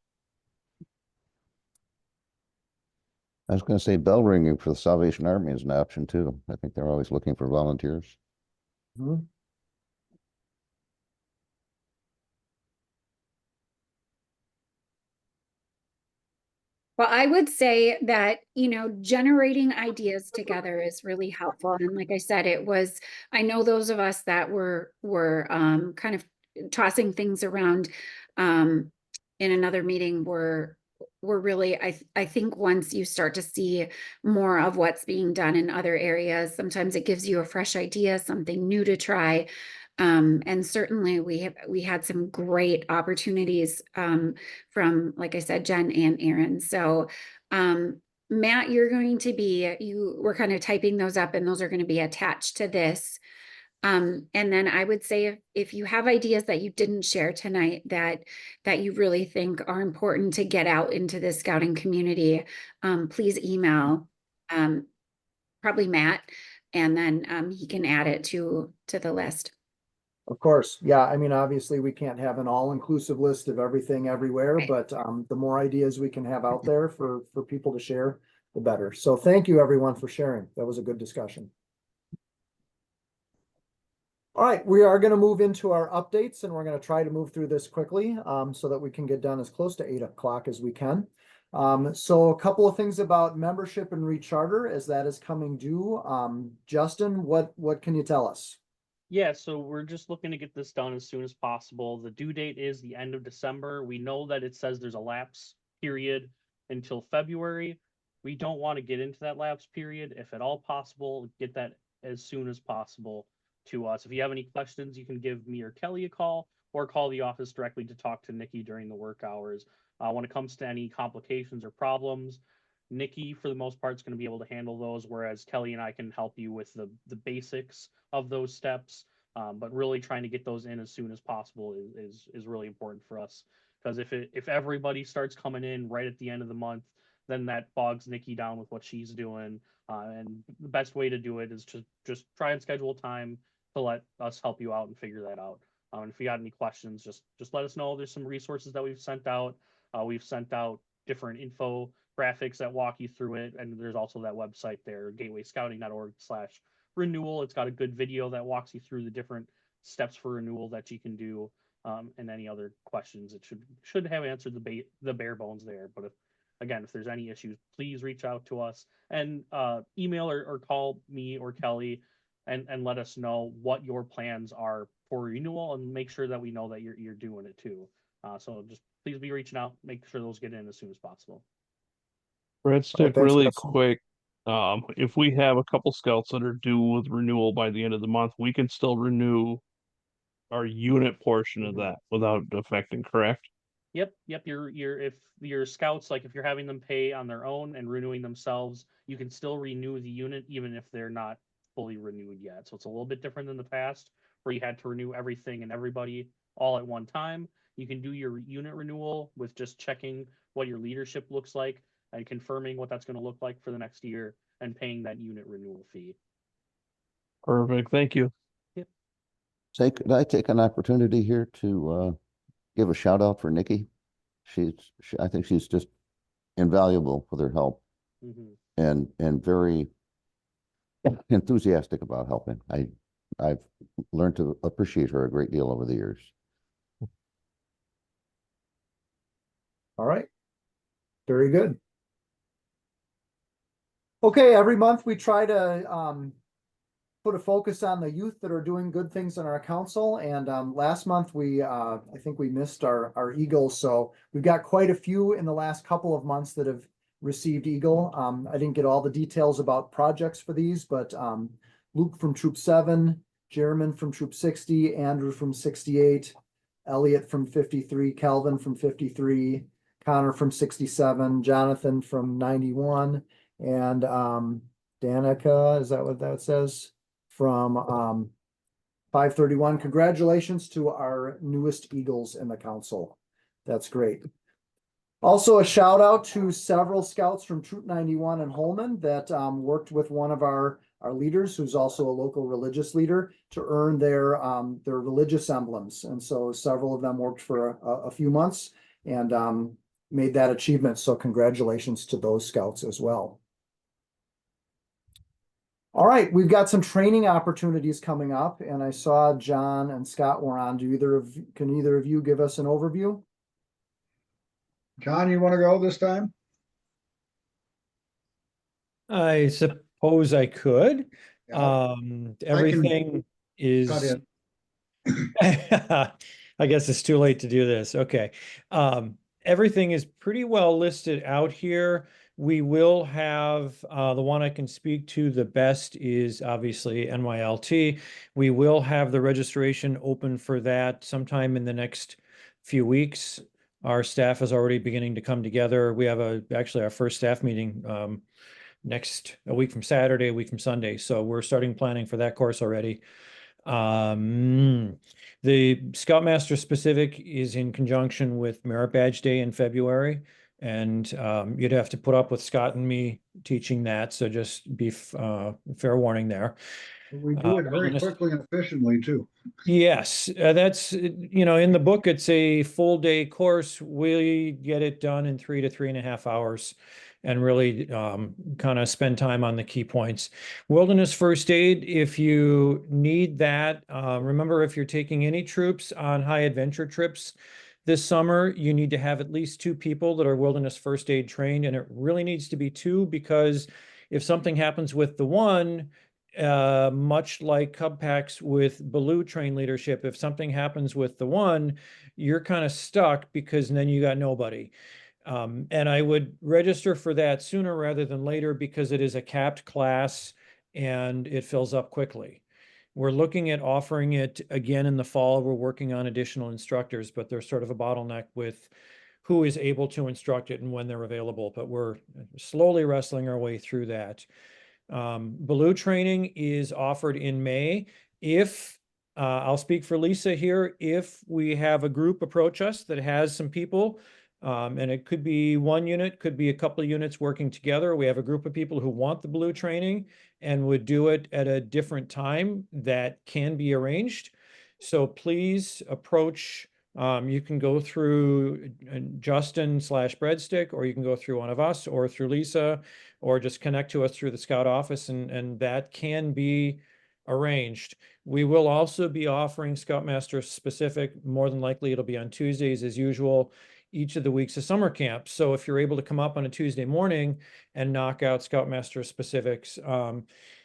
I was going to say bell ringing for the Salvation Army is an option too. I think they're always looking for volunteers. Mhm. Well, I would say that, generating ideas together is really helpful. And like I said, I know those of us that were kind of tossing things around in another meeting were really, I think once you start to see more of what's being done in other areas, sometimes it gives you a fresh idea, something new to try. And certainly we had some great opportunities from, like I said, Jen and Aaron. So Matt, we're kind of typing those up, and those are going to be attached to this. And then I would say if you have ideas that you didn't share tonight that you really think are important to get out into the scouting community, please email probably Matt, and then he can add it to the list. Of course. Yeah. I mean, obviously we can't have an all-inclusive list of everything everywhere, Right. but the more ideas we can have out there for people to share, the better. So thank you everyone for sharing. That was a good discussion. All right, we are going to move into our updates, and we're going to try to move through this quickly so that we can get done as close to 8 o'clock as we can. So a couple of things about membership and recharter as that is coming due. Justin, what can you tell us? Yeah, so we're just looking to get this done as soon as possible. The due date is the end of December. We know that it says there's a lapse period until February. We don't want to get into that lapse period. If at all possible, get that as soon as possible to us. If you have any questions, you can give me or Kelly a call, or call the office directly to talk to Nikki during the work hours. When it comes to any complications or problems, Nikki, for the most part, is going to be able to handle those, whereas Kelly and I can help you with the basics of those steps. But really trying to get those in as soon as possible is really important for us, because if everybody starts coming in right at the end of the month, then that bogs Nikki down with what she's doing. And the best way to do it is to just try and schedule time to let us help you out and figure that out. And if you got any questions, just let us know. There's some resources that we've sent out. We've sent out different graphics that walk you through it, and there's also that website there, gatewayscouting.org/renewal. It's got a good video that walks you through the different steps for renewal that you can do, and any other questions. It should have answered the bare bones there. But if there's any issues, please reach out to us and email or call me or Kelly and let us know what your plans are for renewal, and make sure that we know that you're doing it too. So just please be reaching out, make sure those get in as soon as possible. Breadstick, Thanks, really Justin. quick. If we have a couple scouts that are due with renewal by the end of the month, we can still renew our unit portion of that without affecting, correct? Yep. If your scouts, like if you're having them pay on their own and renewing themselves, you can still renew the unit even if they're not fully renewed yet. So it's a little bit different than the past, where you had to renew everything and everybody all at one time. You can do your unit renewal with just checking what your leadership looks like and confirming what that's going to look like for the next year, and paying that unit renewal fee. Perfect. Thank you. Yep. Could I take an opportunity here to give a shout out for Nikki? I think she's just invaluable with her help, and very enthusiastic about helping. I've learned to appreciate her a great deal over the years. All right. Very good. Okay, every month we try to put a focus on the youth that are doing good things in our council. And last month I think we missed our Eagles. So we've got quite a few in the last couple of months that have received Eagle. I didn't get all the details about projects for these, but Luke from Troop 7, Jeremy from Troop 60, Andrew from 68, Elliot from 53, Kelvin from 53, Connor from 67, Jonathan from 91, and Danica, is that what that says? From 531. Congratulations to our newest Eagles in the council. That's great. Also, a shout out to several scouts from Troop 91 in Holman that worked with one of our leaders, who's also a local religious leader, to earn their religious emblems. And so several of them worked for a few months and made that achievement. So congratulations to those scouts as well. All right, we've got some training opportunities coming up, and I saw John and Scott were on. Can either of you give us an overview? John, you want to go this time? I suppose I could. Yeah, Everything is. cut in. I guess it's too late to do this. Okay. Everything is pretty well listed out here. We will have the one I can speak to the best is obviously NYLT. We will have the registration open for that sometime in the next few weeks. Our staff is already beginning to come together. We have actually our first staff meeting a week from Saturday, a week from Sunday. So we're starting planning for that course already. The Scoutmaster specific is in conjunction with Merit Badge Day in February. And you'd have to put up with Scott and me teaching that. So just be fair warning there. We do it very quickly and efficiently too. Yes, that's, in the book, it's a full day course. We get it done in 3 to 3.5 hours and really kind of spend time on the key points. Wilderness first aid, if you need that, remember, if you're taking any troops on high adventure trips this summer, you need to have at least 2 people that are wilderness first aid trained, and it really needs to be 2 because if something happens with the one, much like Cub Packs with Baloo train leadership, if something happens with the one, you're kind of stuck because then you got nobody. And I would register for that sooner rather than later because it is a capped class and it fills up quickly. We're looking at offering it again in the fall. We're working on additional instructors, but there's sort of a bottleneck with who is able to instruct it and when they're available, but we're slowly wrestling our way through that. Baloo training is offered in May. If I'll speak for Lisa here, if we have a group approach us that has some people, and it could be 1 unit, could be a couple of units working together. We have a group of people who want the Baloo training and would do it at a different time that can be arranged. So please approach. You can go through Justin/Breadstick, or you can go through one of us or through Lisa, or just connect to us through the Scout office, and that can be arranged. We will also be offering Scoutmaster specific. More than likely, it'll be on Tuesdays as usual, each of the weeks of summer camp. So if you're able to come up on a Tuesday morning and knock out Scoutmaster specifics,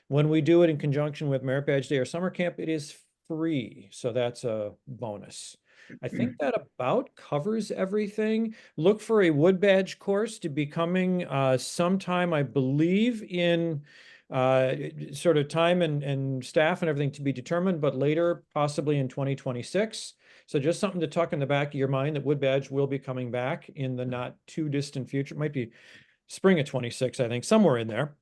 when we do it in conjunction with Merit Badge Day or summer camp, it is free. So that's a bonus. I think that about covers everything. Look for a wood badge course to be coming sometime, I believe, in sort of time and staff and everything to be determined, but later, possibly in 2026. So just something to tuck in the back of your mind that wood badge will be coming back in the not too distant future. It might be spring of 26, I think, somewhere in there.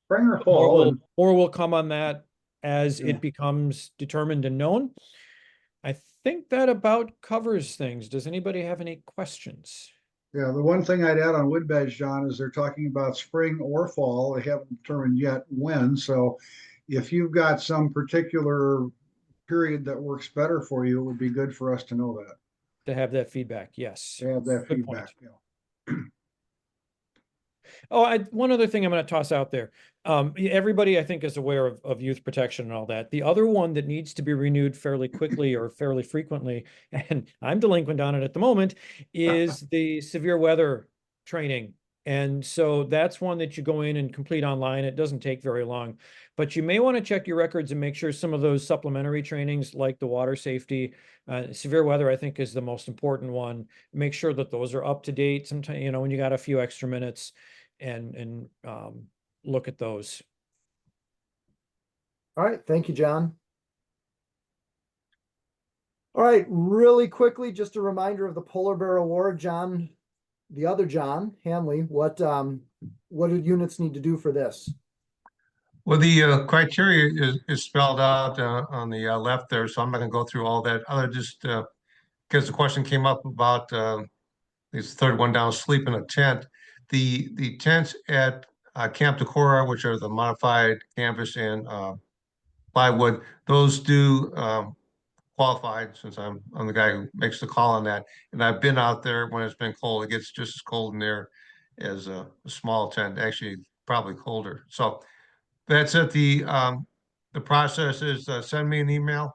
Spring or fall. Or we'll come on that as it becomes determined and known. I think that about covers things. Does anybody have any questions? Yeah, the one thing I'd add on wood badge, John, is they're talking about spring or fall. They haven't determined yet when. So if you've got some particular period that works better for you, it would be good for us to know that. To have that feedback, yes. To have that Good feedback. point. Oh, one other thing I'm going to toss out there. Everybody, I think, is aware of youth protection and all that. The other one that needs to be renewed fairly quickly or fairly frequently, and I'm delinquent on it at the moment, is the severe weather training And so that's one that you go in and complete online. It doesn't take very long, but you may want to check your records and make sure some of those supplementary trainings like the water safety, severe weather, I think is the most important one. Make sure that those are up to date. Sometimes, you know, when you got a few extra minutes and look at those. All right, thank you, John. All right, really quickly, just a reminder of the Polar Bear Award, John, the other John Hanley, what do units need to do for this? Well, the criteria is spelled out on the left there, so I'm not going to go through all that. Other just because the question came up about this third one down, sleep in a tent. The tents at Camp Decorah, which are the modified canvas and plywood, those do qualified, since I'm the guy who makes the call on that. And I've been out there when it's been cold. It gets just as cold in there as a small tent, actually probably colder. So that's it. The process is send me an email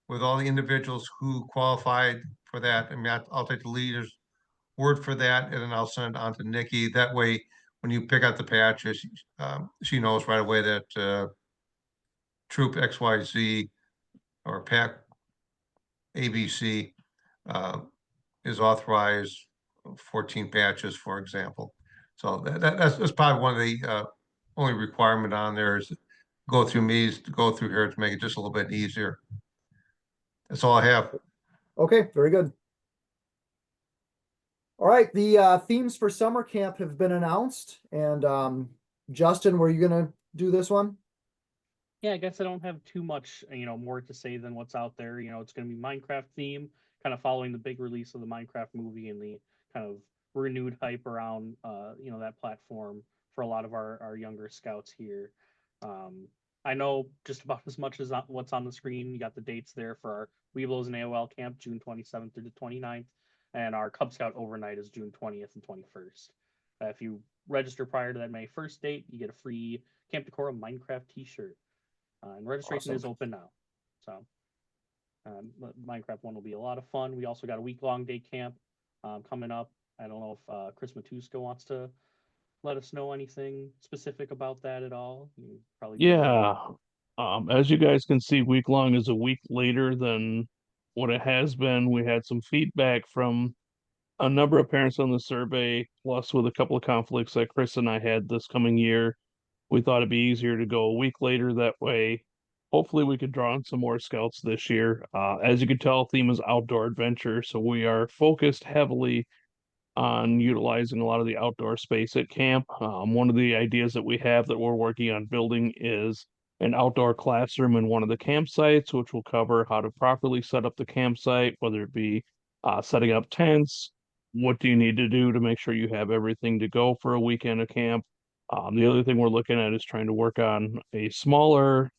with all the individuals who qualified for that. I mean, I'll take the leader's word for that, and then I'll send it on to Nikki. That way, when you pick out the patches, she knows right away that Troop XYZ or Pack ABC is authorized 14 patches, for example. So that's probably one of the only requirement on there is go through me, to go through here to make it just a little bit easier. That's all I have. Okay, very good. All right, the themes for summer camp have been announced, and Justin, were you gonna do this one? Yeah, I guess I don't have too much, more to say than what's out there. It's going to be Minecraft theme, kind of following the big release of the Minecraft movie and the kind of renewed hype around, that platform for a lot of our younger scouts here. I know just about as much as what's on the screen. You got the dates there for our Weeblos and AOL camp, June 27th through the 29th, and our Cub Scout overnight is June 20th and 21st. If you register prior to that May 1st date, you get a free Camp Decorah Minecraft t-shirt. And registration is open now. So Minecraft one will be a lot of fun. We also got a week-long day camp coming up. I don't know if Chris Matuska wants to let us know anything specific about that at all. Yeah. As you guys can see, week long is a week later than what it has been. We had some feedback from a number of parents on the survey, plus with a couple of conflicts that Chris and I had this coming year. We thought it'd be easier to go a week later that way. Hopefully we could draw on some more scouts this year. As you can tell, theme is outdoor adventure, so we are focused heavily on utilizing a lot of the outdoor space at camp. One of the ideas that we have that we're working on building is an outdoor classroom in one of the campsites, which will cover how to properly set up the campsite, whether it be setting up tents, what do you need to do to make sure you have everything to go for a weekend of camp. The other thing we're looking at is trying to work on a smaller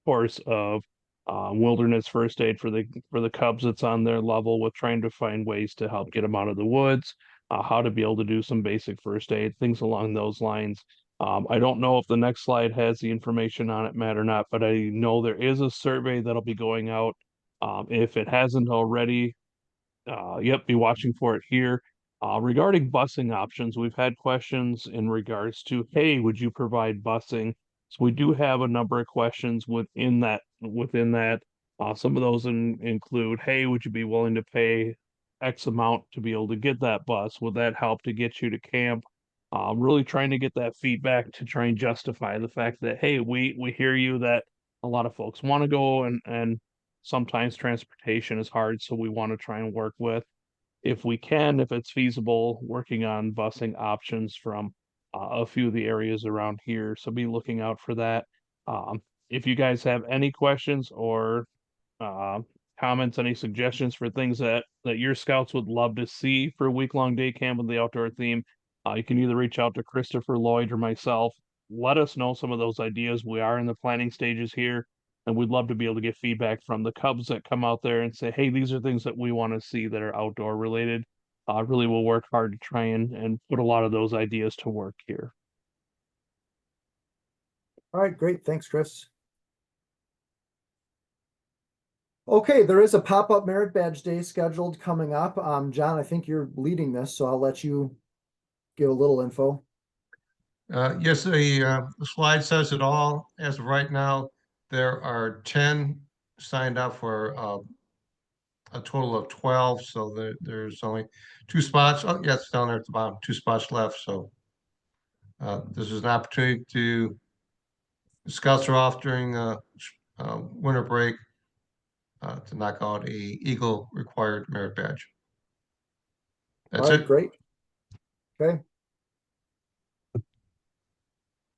course of wilderness first aid for the cubs that's on their level, with trying to find ways to help get them out of the woods, how to be able to do some basic first aid, things along those lines. I don't know if the next slide has the information on it, Matt, or not, but I know there is a survey that'll be going out. If it hasn't already, yep, be watching for it here. Regarding busing options, we've had questions in regards to, hey, would you provide busing? So we do have a number of questions within that. Some of those include, hey, would you be willing to pay X amount to be able to get that bus? Would that help to get you to camp? Really trying to get that feedback to try and justify the fact that, hey, we hear you, that a lot of folks want to go, and sometimes transportation is hard, so we want to try and work with, if we can, if it's feasible, working on busing options from a few of the areas around here. So be looking out for that. If you guys have any questions or uh, comments, any suggestions for things that your scouts would love to see for a week-long day camp with the outdoor theme, you can either reach out to Christopher Lloyd or myself. Let us know some of those ideas. We are in the planning stages here, and we'd love to be able to get feedback from the Cubs that come out there and say, hey, these are things that we want to see that are outdoor related. Really, we'll work hard to try and put a lot of those ideas to work here. All right, great. Thanks, Chris. Okay, there is a pop-up merit badge day scheduled coming up. John, I think you're leading this, so I'll let you give a little info. Yes, the slide says it all. As of right now, there are 10 signed up for a total of 12. So there's only 2 spots. Oh, yes, down there at the bottom, 2 spots left. So this is an opportunity to, the scouts are off during winter break to knock out a Eagle required merit badge. That's All right, it. great. Okay.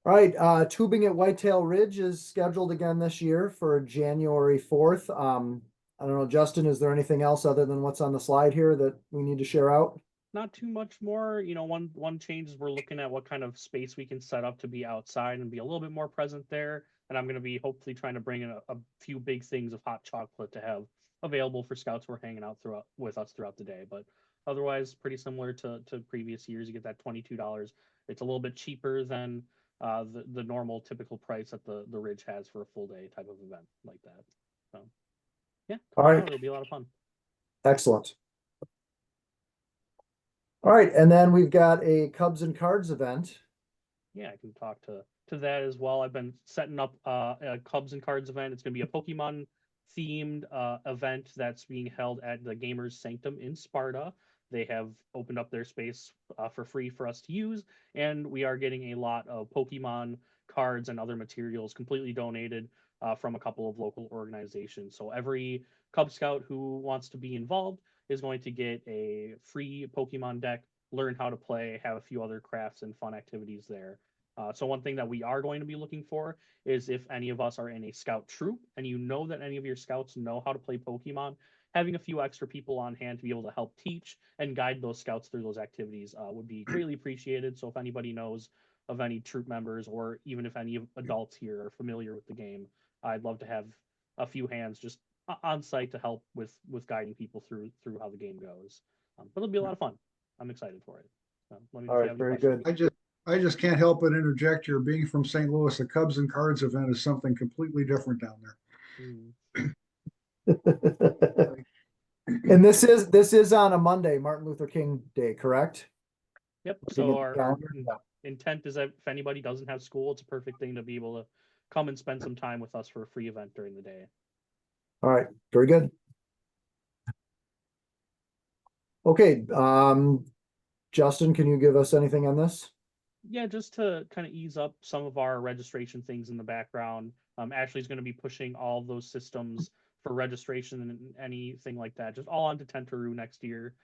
All right, tubing at Whitetail Ridge is scheduled again this year for January 4th. I don't know, Justin, is there anything else other than what's on the slide here that we need to share out? Not too much more. You know, one change is we're looking at what kind of space we can set up to be outside and be a little bit more present there. And I'm going to be hopefully trying to bring in a few big things of hot chocolate to have available for scouts who are hanging out with us throughout the day. But otherwise, pretty similar to previous years. You get that $22. It's a little bit cheaper than the normal typical price that the Ridge has for a full day type of event like that. So yeah, All right. it'll be a lot of fun. Excellent. All right, and then we've got a Cubs and Cards event. Yeah, I can talk to that as well. I've been setting up a Cubs and Cards event. It's going to be a Pokemon themed event that's being held at the Gamers Sanctum in Sparta. They have opened up their space for free for us to use, and we are getting a lot of Pokemon cards and other materials completely donated from a couple of local organizations. So every Cub Scout who wants to be involved is going to get a free Pokemon deck, learn how to play, have a few other crafts and fun activities there. So one thing that we are going to be looking for is if any of us are in a scout troop and you know that any of your scouts know how to play Pokemon, having a few extra people on hand to be able to help teach and guide those scouts through those activities would be greatly appreciated. So if anybody knows of any troop members, or even if any adults here are familiar with the game, I'd love to have a few hands just on site to help with guiding people through how the game goes. But it'll be a lot of fun. I'm excited for it. So let me know All if you right, have any very questions. good. I just can't help but interject here. Being from St. Louis, the Cubs and Cards event is something completely different down there. And this is on a Monday, Martin Luther King Day, correct? Yep. Looking So at the our calendar. intent is that if anybody doesn't have school, it's a perfect thing to be able to come and spend some time with us for a free event during the day. All right, very good. Okay, Justin, can you give us anything on this? Yeah, just to kind of ease up some of our registration things in the background. Ashley's going to be pushing all of those systems for registration and anything like that, just all onto Tentaroo next year.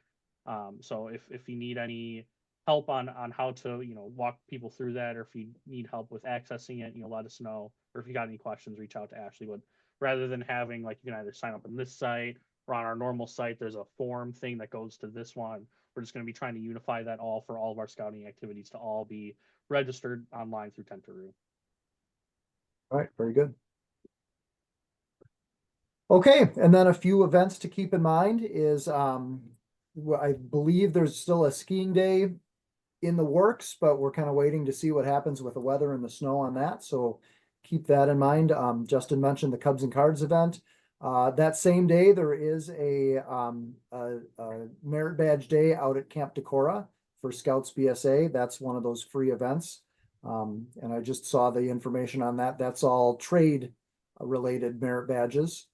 So if you need any help on how to walk people through that, or if you need help with accessing it, let us know. Or if you got any questions, reach out to Ashley. But rather than having you can either sign up on this site or on our normal site, there's a form thing that goes to this one. We're just going to be trying to unify that all for all of our scouting activities to all be registered online through Tentaroo. All right, very good. Okay, and then a few events to keep in mind is I believe there's still a skiing day in the works, but we're kind of waiting to see what happens with the weather and the snow on that. So keep that in mind. Justin mentioned the Cubs and Cards event. That same day, there is a merit badge day out at Camp Decorah for Scouts BSA. That's one of those free events. And I just saw the information on that. That's all trade related merit badges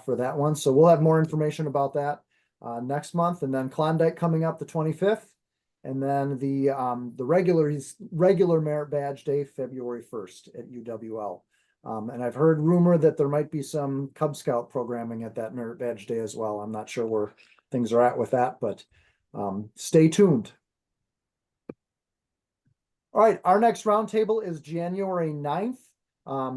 for that one. So we'll have more information about that next month. And then Klondike coming up the 25th. And then the regular merit badge day, February 1st at UWL. And I've heard rumor that there might be some Cub Scout programming at that merit badge day as well. I'm not sure where things are at with that, but stay tuned. All right, our next roundtable is January 9th,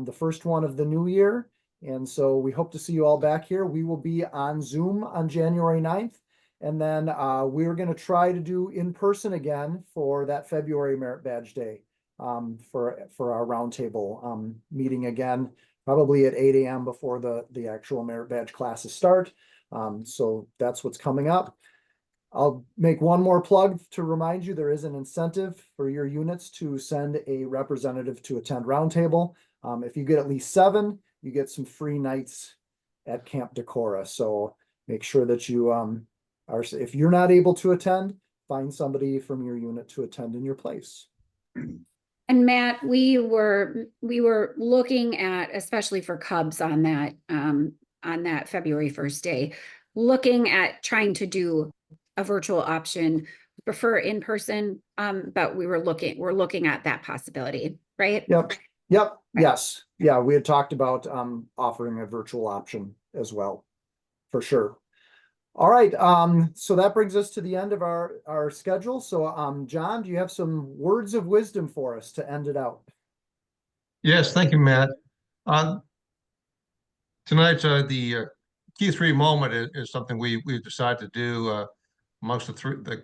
the first one of the new year. And so we hope to see you all back here. We will be on Zoom on January 9th. And then we're going to try to do in person again for that February merit badge day for our roundtable meeting again, probably at 8 a.m. before the actual merit badge classes start. So that's what's coming up. I'll make one more plug to remind you there is an incentive for your units to send a representative to attend roundtable. If you get at least 7, you get some free nights at Camp Decorah. So make sure that you if you're not able to attend, find somebody from your unit to attend in your place. And Matt, we were looking at, especially for Cubs on that February 1st day, looking at trying to do a virtual option, prefer in person, but we're looking at that possibility, right? Yep. Yes. Yeah, we had talked about offering a virtual option as well, for sure. All right, so that brings us to the end of our schedule. So John, do you have some words of wisdom for us to end it out? Yes, thank you, Matt. Tonight's the key three moment is something we've decided to do amongst the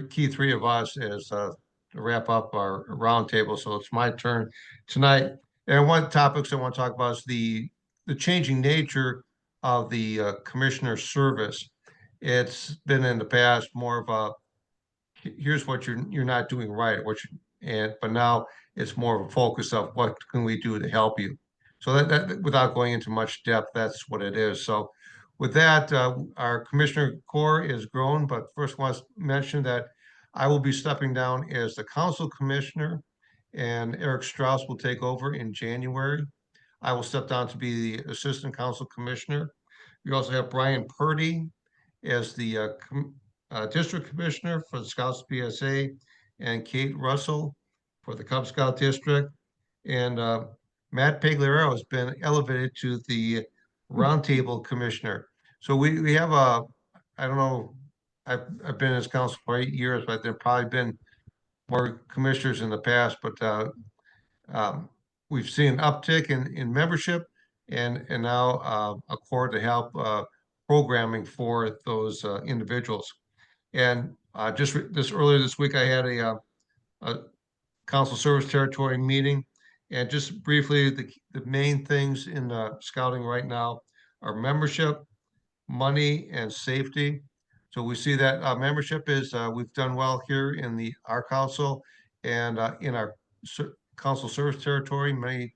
key three of us is to wrap up our roundtable. So it's my turn tonight. And one of the topics I want to talk about is the changing nature of the commissioner service. It's been in the past more of a here's what you're not doing right, but now it's more of a focus of what can we do to help you. So that without going into much depth, that's what it is. So with that, our commissioner corps is grown, but first I want to mention that I will be stepping down as the council commissioner, and Eric Strauss will take over in January. I will step down to be the assistant council commissioner. We also have Brian Purdy as the district commissioner for the Scouts BSA, and Kate Russell for the Cub Scout district. And Matt Pagliaro has been elevated to the Roundtable commissioner. So we have I don't know, I've been as council for 8 years, but there've probably been more commissioners in the past, but we've seen an uptick in membership and now a core to help programming for those individuals. And just earlier this week, I had a council service territory meeting. And just briefly, the main things in scouting right now are membership, money, and safety. So we see that membership is we've done well here in our council and in our council service territory. Many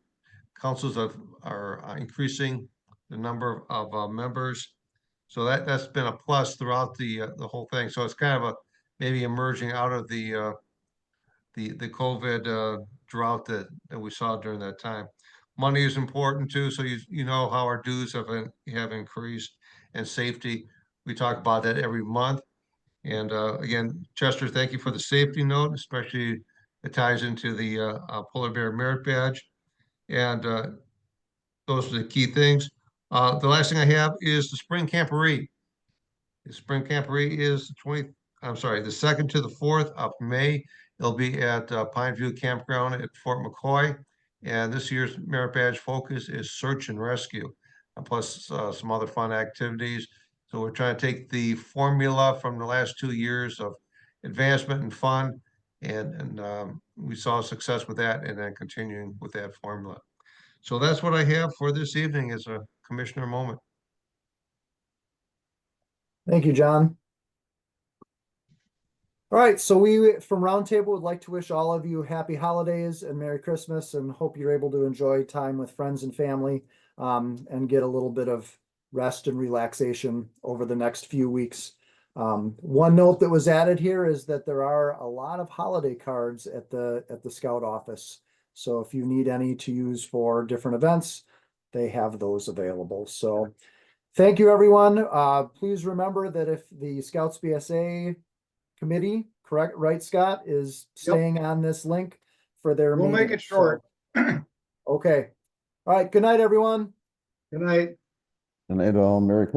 councils are increasing the number of members. So that's been a plus throughout the whole thing. So it's kind of maybe emerging out of the COVID drought that we saw during that time. Money is important too. So you know how our dues have increased, and safety. We talk about that every month. And again, Chester, thank you for the safety note, especially it ties into the Polar Bear Merit Badge. And those are the key things. The last thing I have is the Spring Camporee. The Spring Camporee is the 2nd to the 4th of May. It'll be at Pineview Campground at Fort McCoy. And this year's Merit Badge focus is search and rescue, plus some other fun activities. So we're trying to take the formula from the last 2 years of advancement and fun, and we saw success with that, and then continuing with that formula. So that's what I have for this evening as a commissioner moment. Thank you, John. All right, so we from Roundtable would like to wish all of you happy holidays and Merry Christmas, and hope you're able to enjoy time with friends and family and get a little bit of rest and relaxation over the next few weeks. One note that was added here is that there are a lot of holiday cards at the Scout office. So if you need any to use for different events, they have those available. So thank you, everyone. Please remember that if the Scouts BSA committee, correct, right, Scott, is staying on this link for their We'll meeting. make it short. So, okay. All right. Good night, everyone. Good night. And all, Merry Christmas.